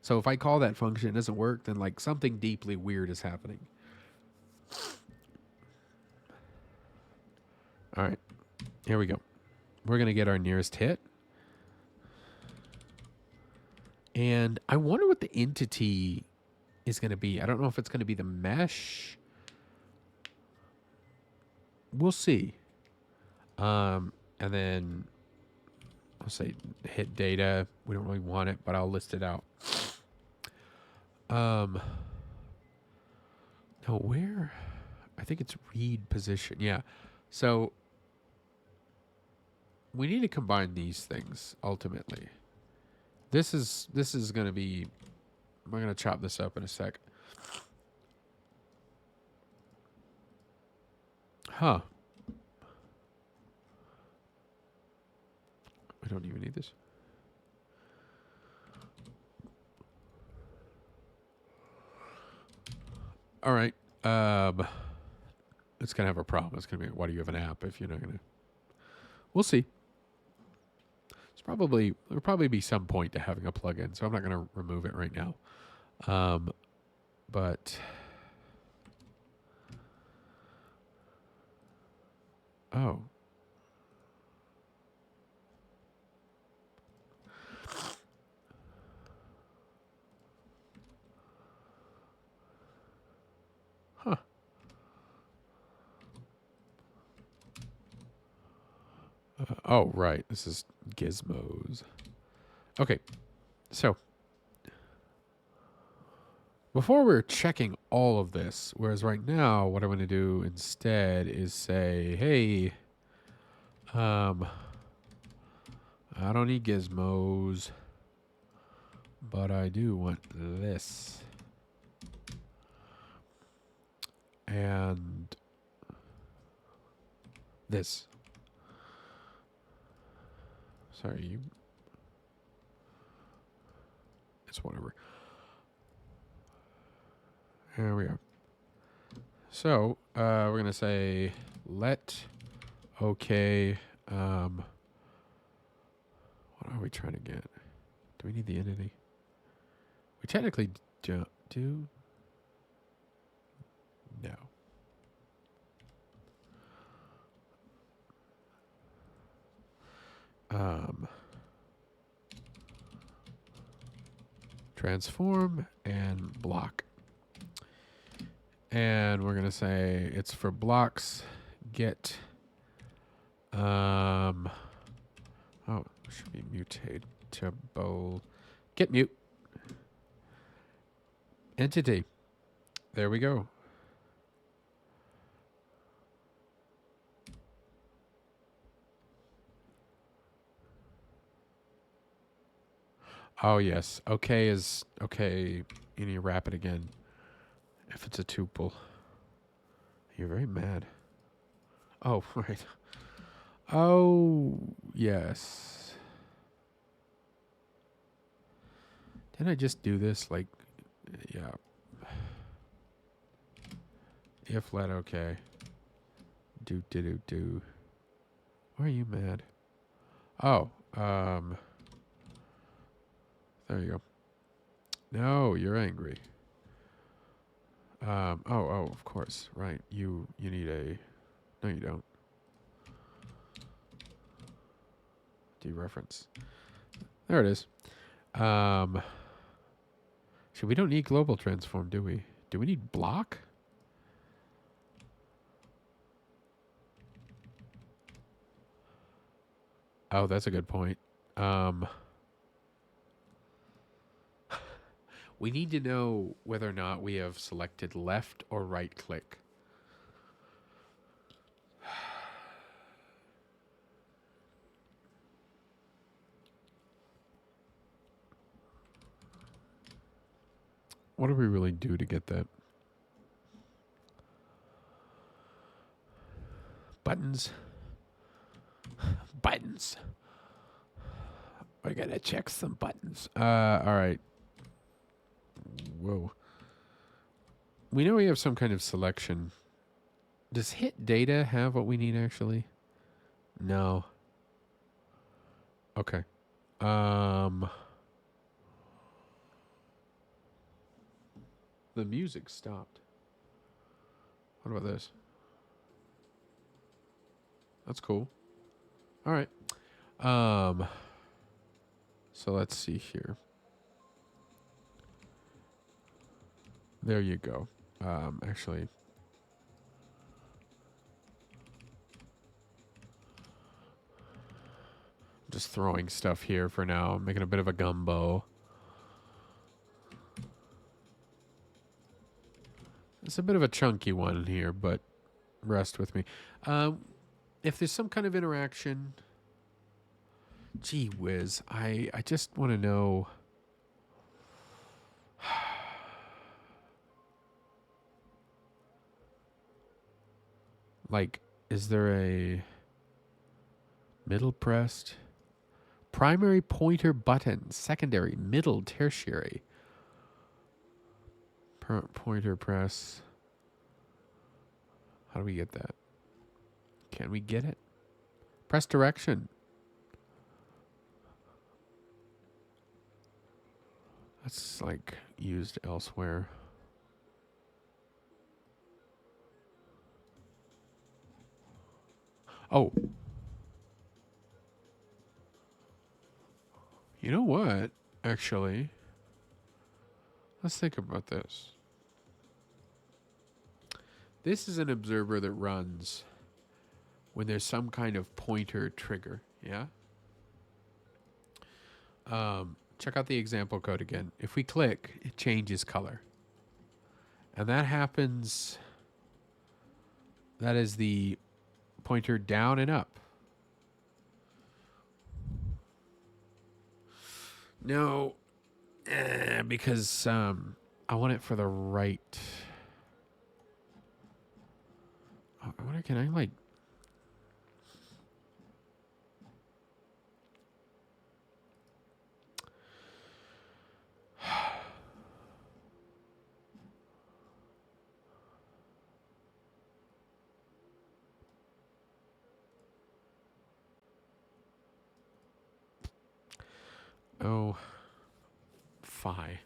Speaker 1: So if I call that function, it doesn't work, then like something deeply weird is happening. All right, here we go. We're going to get our nearest hit. And I wonder what the entity is going to be. I don't know if it's going to be the mesh. We'll see. And then I'll say hit data. We don't really want it, but I'll list it out. No, where? I think it's read position. Yeah. So we need to combine these things ultimately. This is going to be, we're going to chop this up in a sec. Huh. We don't even need this. All right. It's going to have a problem. It's going to be, why do you have an app if you're not going to? We'll see. There'll probably be some point to having a plugin, so I'm not going to remove it right now. But oh. Huh. Oh, right. This is gizmos. Okay. So before we're checking all of this, whereas right now, what I'm going to do instead is say, hey, I don't need gizmos, but I do want this. And this. Sorry, you. It's whatever. There we are. So we're gonna say let okay. What are we trying to get? Do we need the entity? We technically do. No. Transform and block. And we're going to say it's for blocks. Get. Oh, it should be mutatable. Get mute. Entity. There we go. Oh, yes. Okay is okay. You need to wrap it again. If it's a tuple. You're very mad. Oh, right. Oh, yes. Didn't I just do this? Like, yeah. If let okay. Do. Why are you mad? Oh, there you go. No, you're angry. Oh, of course. Right. You need a... No, you don't. Dereference. There it is. So we don't need global transform, do we? Do we need block? Oh, that's a good point. We need to know whether or not we have selected left or right click. What do we really do to get that? Buttons. Buttons. I gotta check some buttons. All right. Whoa. We know we have some kind of selection. Does hit data have what we need actually? No. Okay. The music stopped. What about this? That's cool. All right. So let's see here. There you go. Actually, just throwing stuff here for now. I'm making a bit of a gumbo. It's a bit of a chunky one here, but rest with me. If there's some kind of interaction, gee whiz, I just want to know. Like, is there a middle pressed? Primary pointer button, secondary, middle, tertiary. Pointer press. How do we get that? Can we get it? Press direction. That's like used elsewhere. Oh. You know what? Actually, let's think about this. This is an observer that runs when there's some kind of pointer trigger. Yeah? Check out the example code again. If we click, it changes color. And that happens... That is the pointer down and up. No, because I want it for the right... I wonder, can I like... Oh, phi.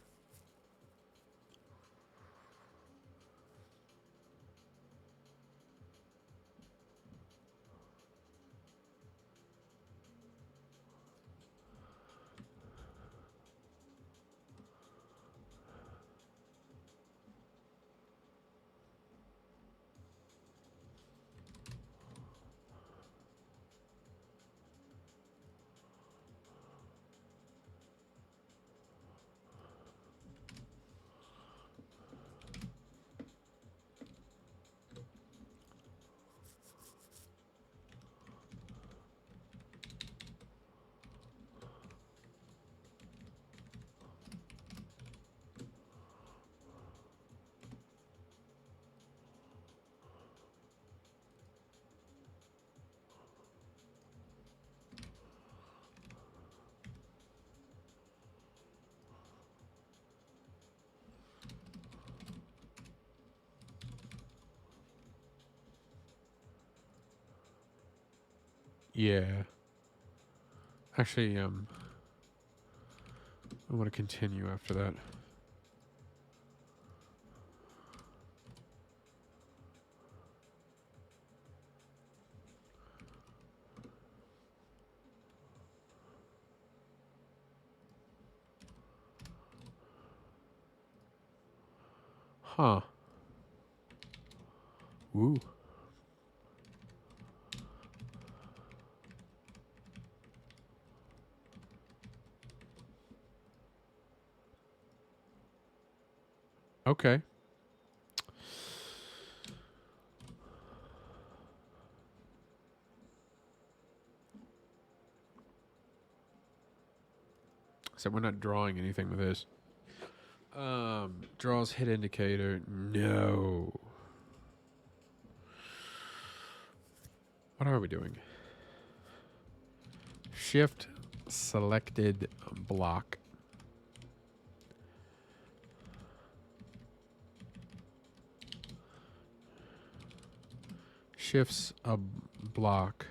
Speaker 1: Yeah. Actually, I want to continue after that. Huh. Woo. Okay. So we're not drawing anything with this. Draws hit indicator. No. What are we doing? Shift selected block. Shifts a block.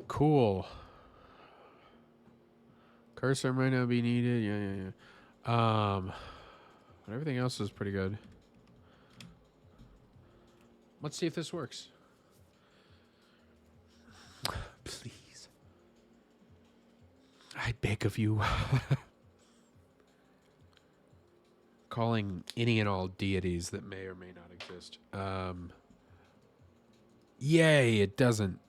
Speaker 1: Cool. Cursor might not be needed. Yeah. But everything else is pretty good. Let's see if this works. Please. I beg of you. Calling any and all deities that may or may not exist. Yay, it doesn't.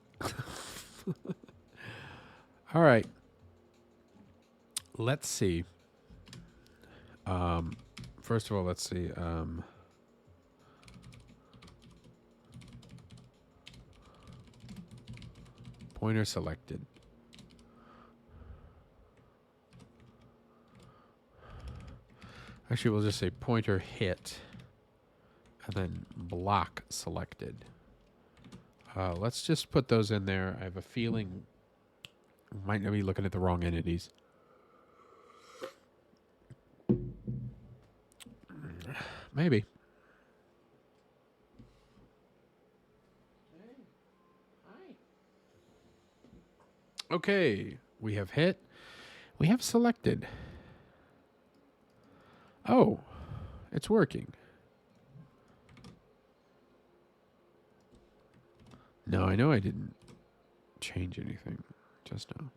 Speaker 1: All right. Let's see. First of all, let's see. Pointer selected. Actually, we'll just say pointer hit. And then block selected. Let's just put those in there. I have a feeling we might not be looking at the wrong entities. Maybe. Okay, we have hit. We have selected. Oh, it's working. No, I know I didn't change anything just now.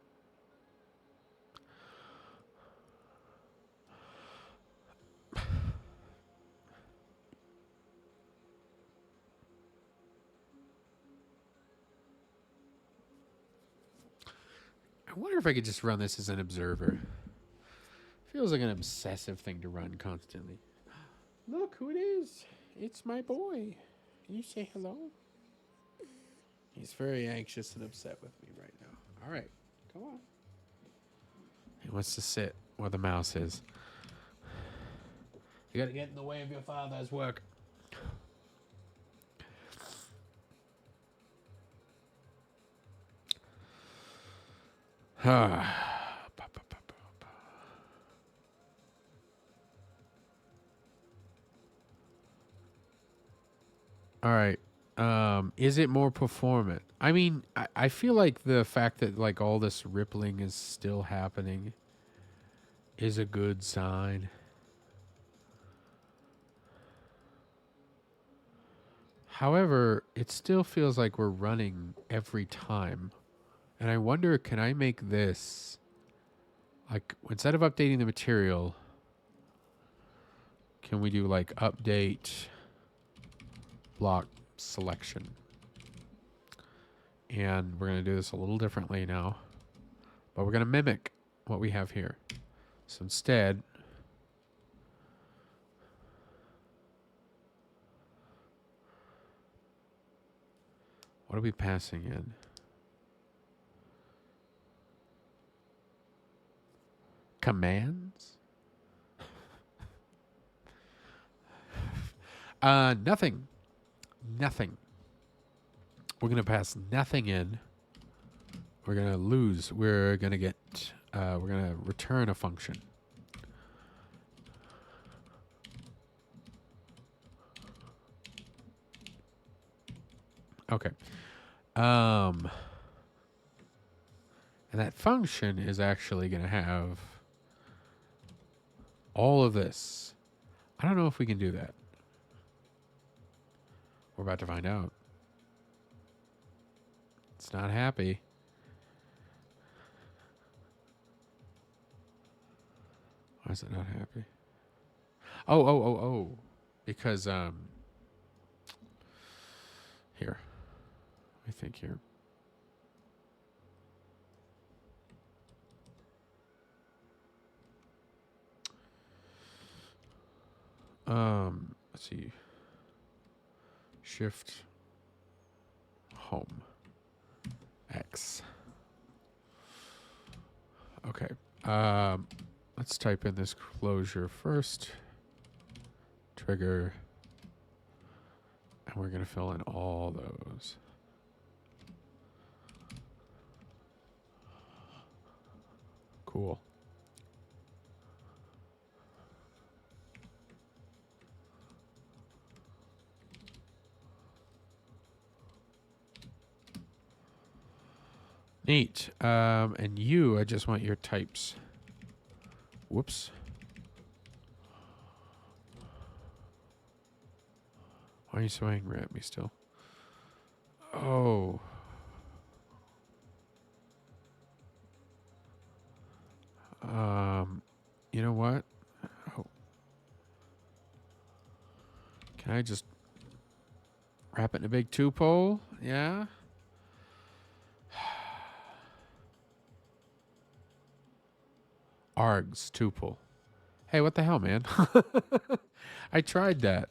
Speaker 1: I wonder if I could just run this as an observer. Feels like an obsessive thing to run constantly. Look who it is. It's my boy. Can you say hello? He's very anxious and upset with me right now. All right, come on. He wants to sit where the mouse is. You gotta get in the way of your father's work. All right. Is it more performant? I mean, I feel like the fact that like all this rippling is still happening is a good sign. However, it still feels like we're running every time. And I wonder, can I make this, like, instead of updating the material, can we do, like, update block selection? And we're going to do this a little differently now. But we're going to mimic what we have here. So instead, what are we passing in? Commands? Nothing. Nothing. We're going to pass nothing in. We're going to lose. We're going to get, we're going to return a function. Okay. And that function is actually going to have all of this. I don't know if we can do that. We're about to find out. It's not happy. Why is it not happy? Oh. Because, here. I think here. Let's see. Shift home X. Okay. Let's type in this closure first. Trigger. And we're going to fill in all those. Cool. Neat. And you, I just want your types. Whoops. Why are you so angry at me still? Oh. You know what? Oh. Can I just wrap it in a big two-pole? Yeah. Args tuple. Hey, what the hell, man? I tried that.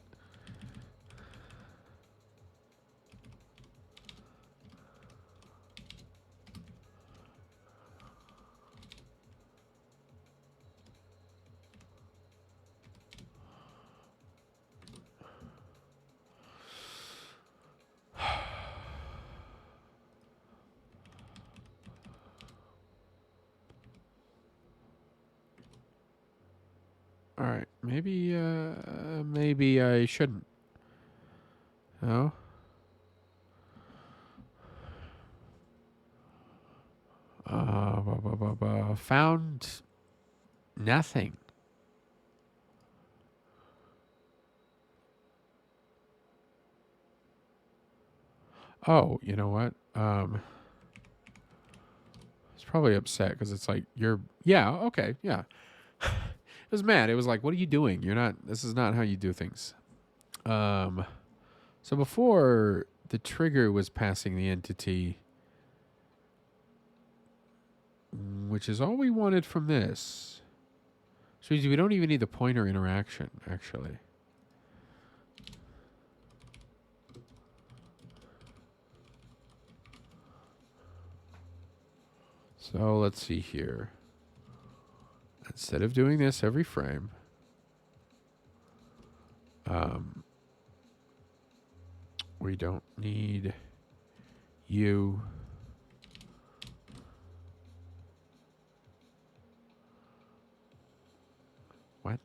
Speaker 1: All right, maybe I shouldn't. Oh. Found nothing. Oh, you know what? It's probably upset because it's like yeah, okay, yeah. It was mad. It was like, what are you doing? This is not how you do things. So before the trigger was passing the entity, which is all we wanted from this. So we don't even need the pointer interaction, actually. So let's see here. Instead of doing this every frame, we don't need you. What?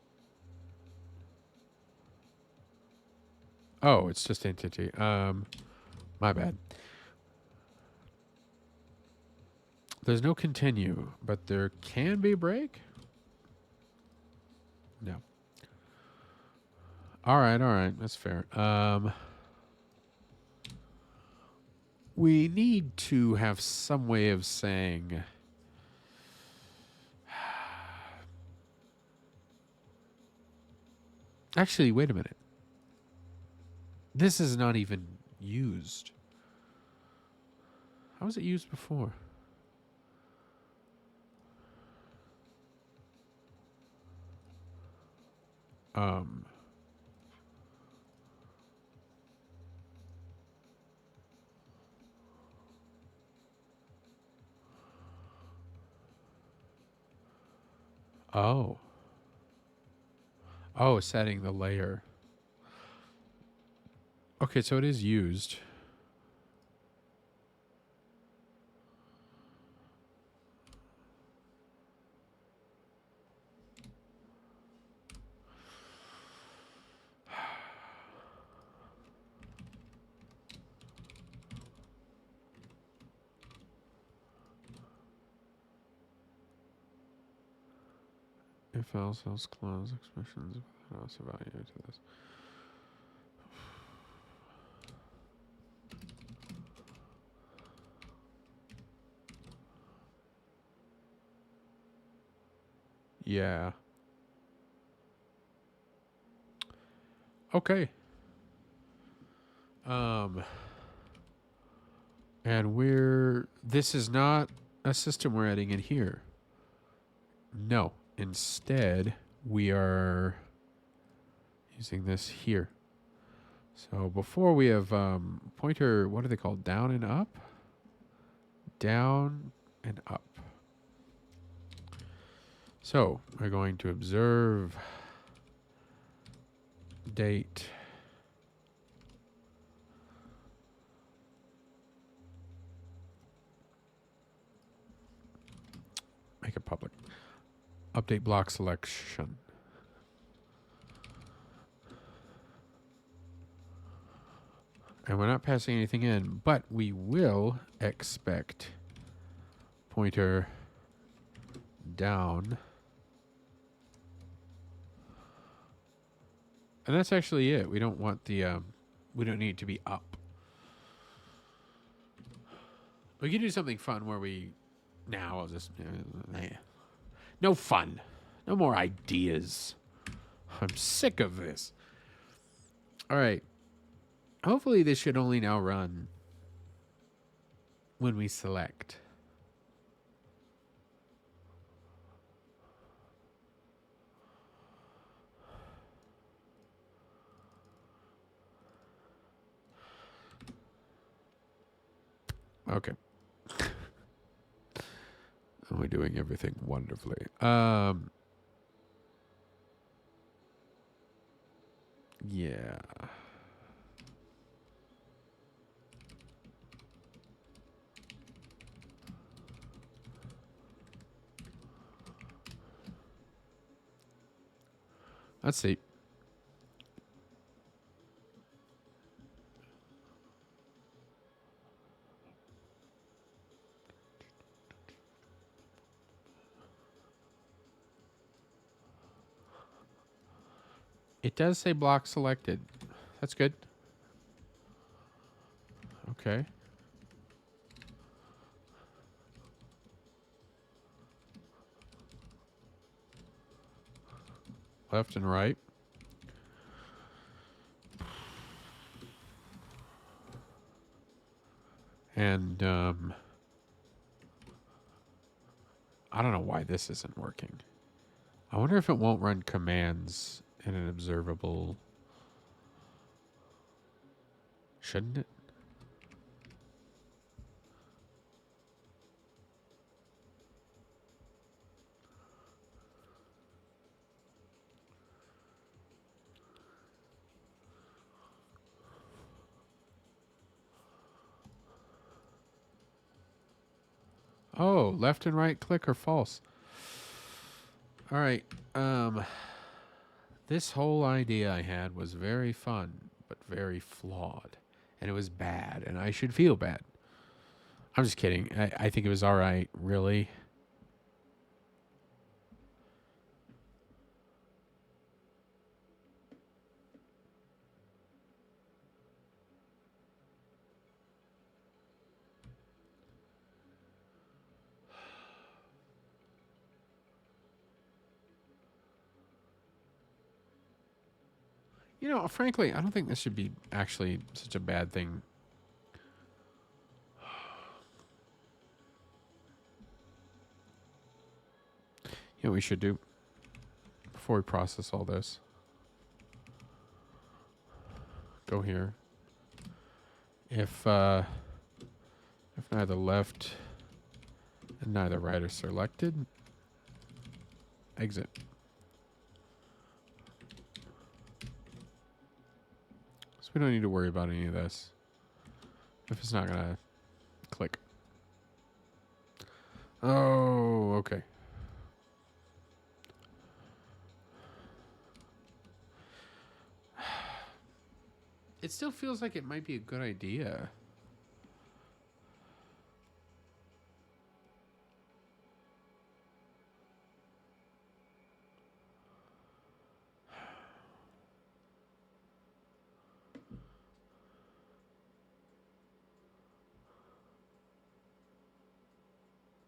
Speaker 1: Oh, it's just entity. My bad. There's no continue, but there can be break? No. All right. That's fair. We need to have some way of saying... Actually, wait a minute. This is not even used. How was it used before? Oh. Oh, setting the layer. Okay, so it is used. If else close expressions what else value to this. Yeah. Okay. And this is not a system we're adding in here. No. Instead, we are using this here. So before we have pointer, what are they called? Down and up? Down and up. So we're going to observe date. Make it public. Update block selection. And we're not passing anything in, but we will expect pointer down. And that's actually it. We don't want the, we don't need it to be up. We can do something fun where we, now I'll just, no fun. No more ideas. I'm sick of this. All right. Hopefully this should only now run when we select. Okay. And we're doing everything wonderfully. Yeah. Let's see. It does say block selected. That's good. Okay. Left and right. And I don't know why this isn't working. I wonder if it won't run commands in an observable. Shouldn't it? Oh, left and right click are false. All right. This whole idea I had was very fun, but very flawed. And it was bad, and I should feel bad. I'm just kidding. I think it was all right, really. You know, frankly, I don't think this should be actually such a bad thing. You know what we should do before we process all this? Go here. If neither left and neither right are selected, exit. So we don't need to worry about any of this. If it's not gonna click. Oh, okay. It still feels like it might be a good idea.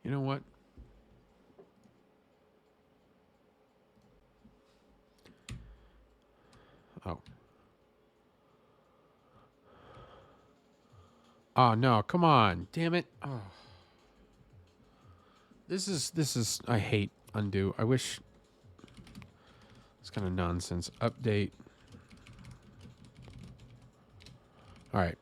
Speaker 1: You know what? Oh. Oh no, come on. Damn it. Oh. This is I hate undo. I wish it's kind of nonsense. Update. All right.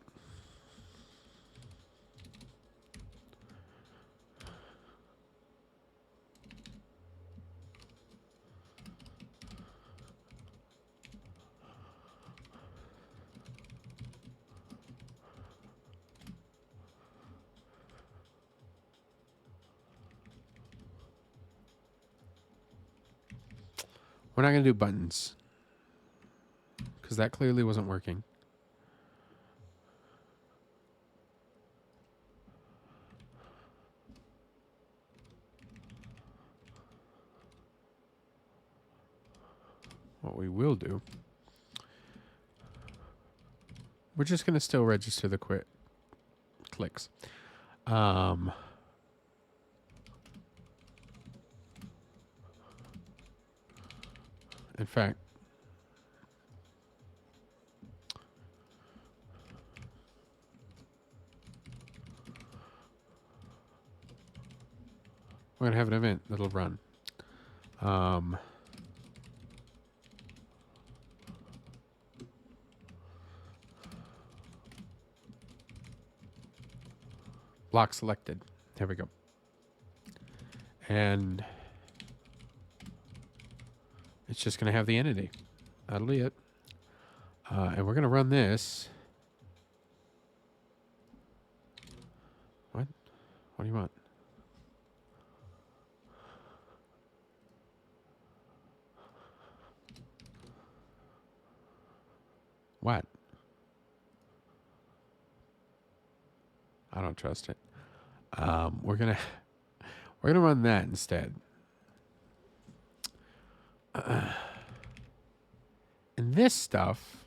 Speaker 1: We're not going to do buttons because that clearly wasn't working. What we will do, we're just going to still register the clicks. In fact, we're going to have an event that'll run. Block selected. There we go. And it's just going to have the entity. That'll be it. And we're going to run this. What? What do you want? What? I don't trust it. We're gonna run that instead. And this stuff,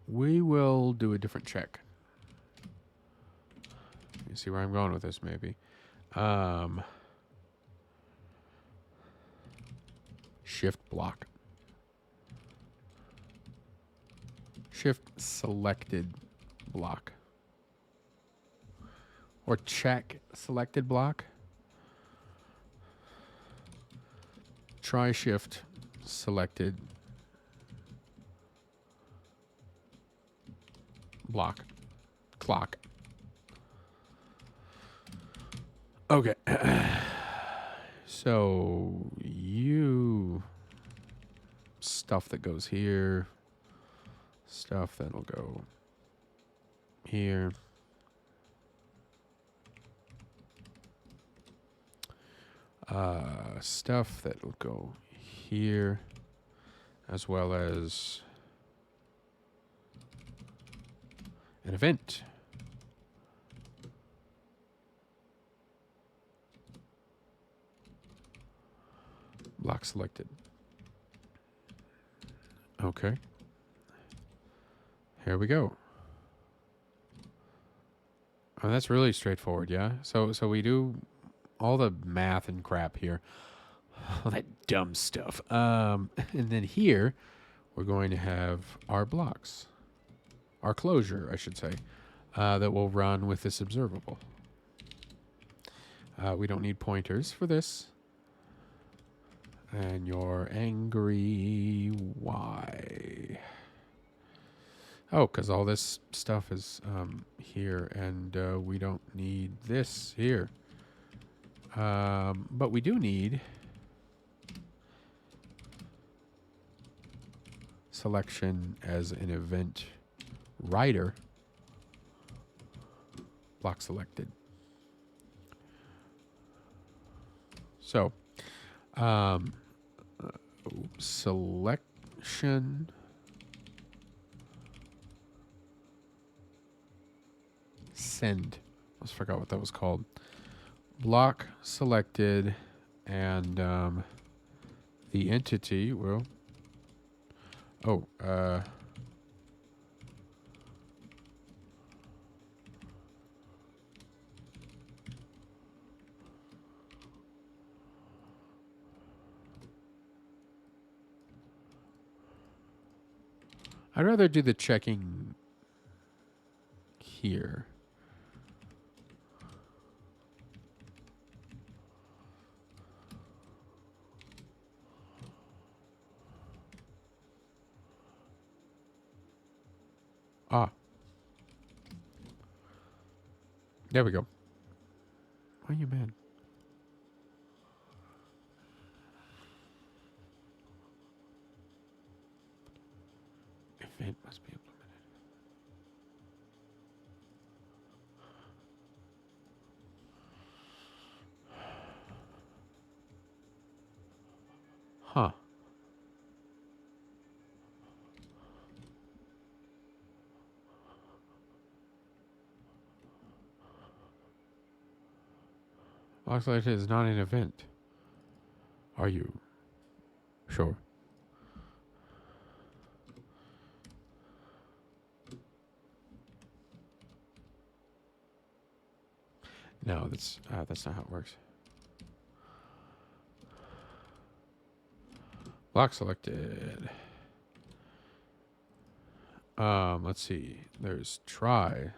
Speaker 1: we will do a different check. You see where I'm going with this, maybe. Shift block. Shift selected block. or check selected block. Try shift selected block clock. Okay. So you stuff that goes here, stuff that'll go here. Stuff that'll go here, as well as an event. Block selected. Okay. Here we go. Oh, that's really straightforward, yeah? So we do all the math and crap here. All that dumb stuff. And then here, we're going to have our blocks. Our closure, I should say, that will run with this observable. We don't need pointers for this. And you're angry. Why? Oh, because all this stuff is here, and we don't need this here. But we do need selection as an event writer. Block selected. So, selection send. I almost forgot what that was called. Block selected, and the entity will. I'd rather do the checking here. Ah. There we go. Why are you mad? Event must be implemented. Huh. Looks like it is not an event. Are you sure? No, that's not how it works. Block selected. Let's see. There's try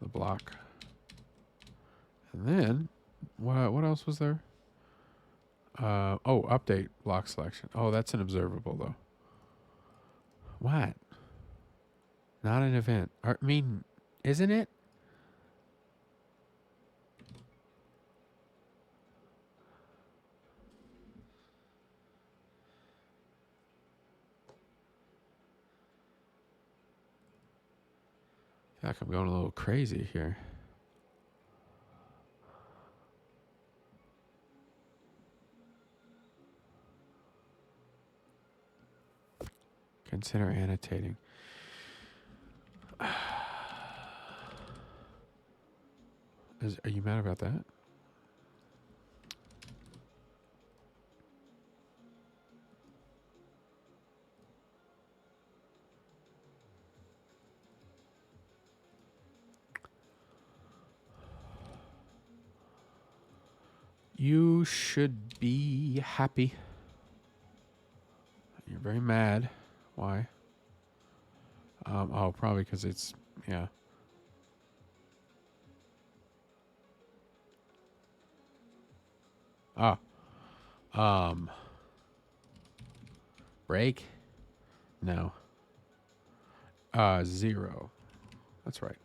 Speaker 1: the block, and then what else was there? Update block selection. Oh, that's an observable though. What? Not an event. I mean, isn't it? I feel like I'm going a little crazy here. Consider annotating. Are you mad about that? You should be happy. You're very mad. Why? Probably because it's, yeah. Ah. Um. Break? No. 0. That's right.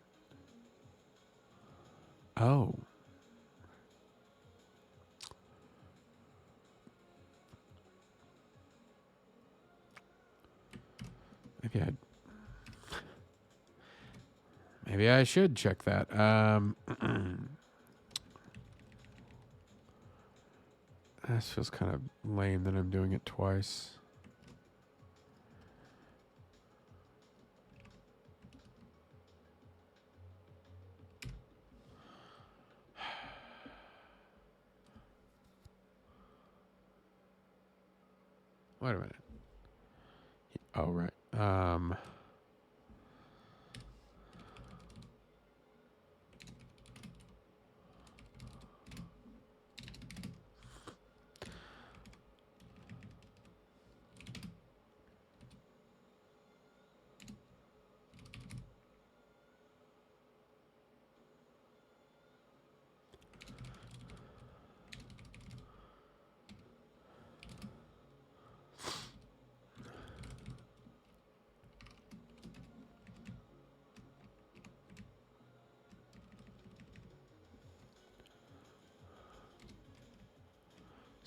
Speaker 1: Oh. Maybe I should check that. This feels kind of lame that I'm doing it twice. Wait a minute. Oh, right.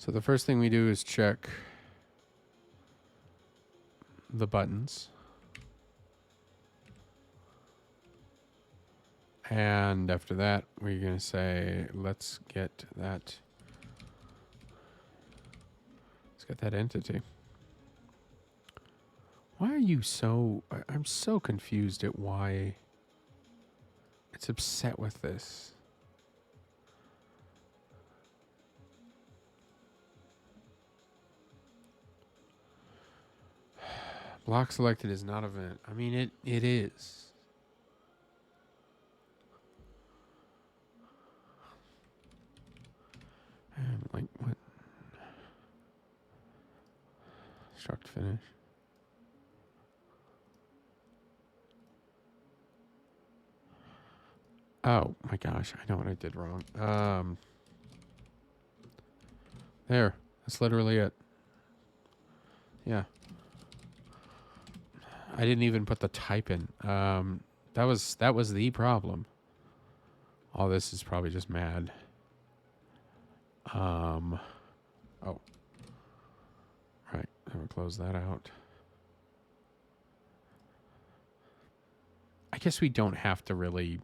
Speaker 1: So the first thing we do is check the buttons. And after that, we're going to say, let's get that entity. Why are you so... I'm so confused at why it's upset with this. Block selected is not event. I mean, it is. Like, what? Struct finish. Oh, my gosh. I know what I did wrong. There. That's literally it. Yeah. I didn't even put the type in. That was the problem. All this is probably just mad. Oh. Right. I'm gonna close that out. I guess we don't have to really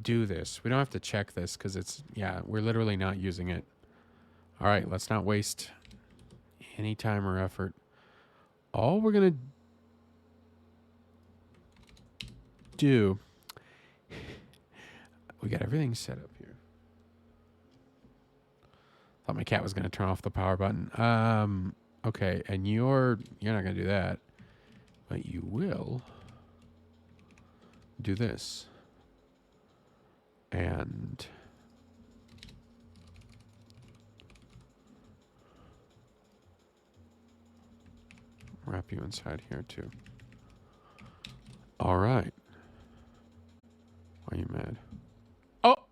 Speaker 1: do this. We don't have to check this because it's, yeah, we're literally not using it. All right, let's not waste any time or effort. All we're going to do, we got everything set up here. Thought my cat was going to turn off the power button. Okay, and you're not going to do that, but you will do this. And wrap you inside here too. All right. Why are you mad? Oh!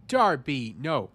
Speaker 1: Darby, no.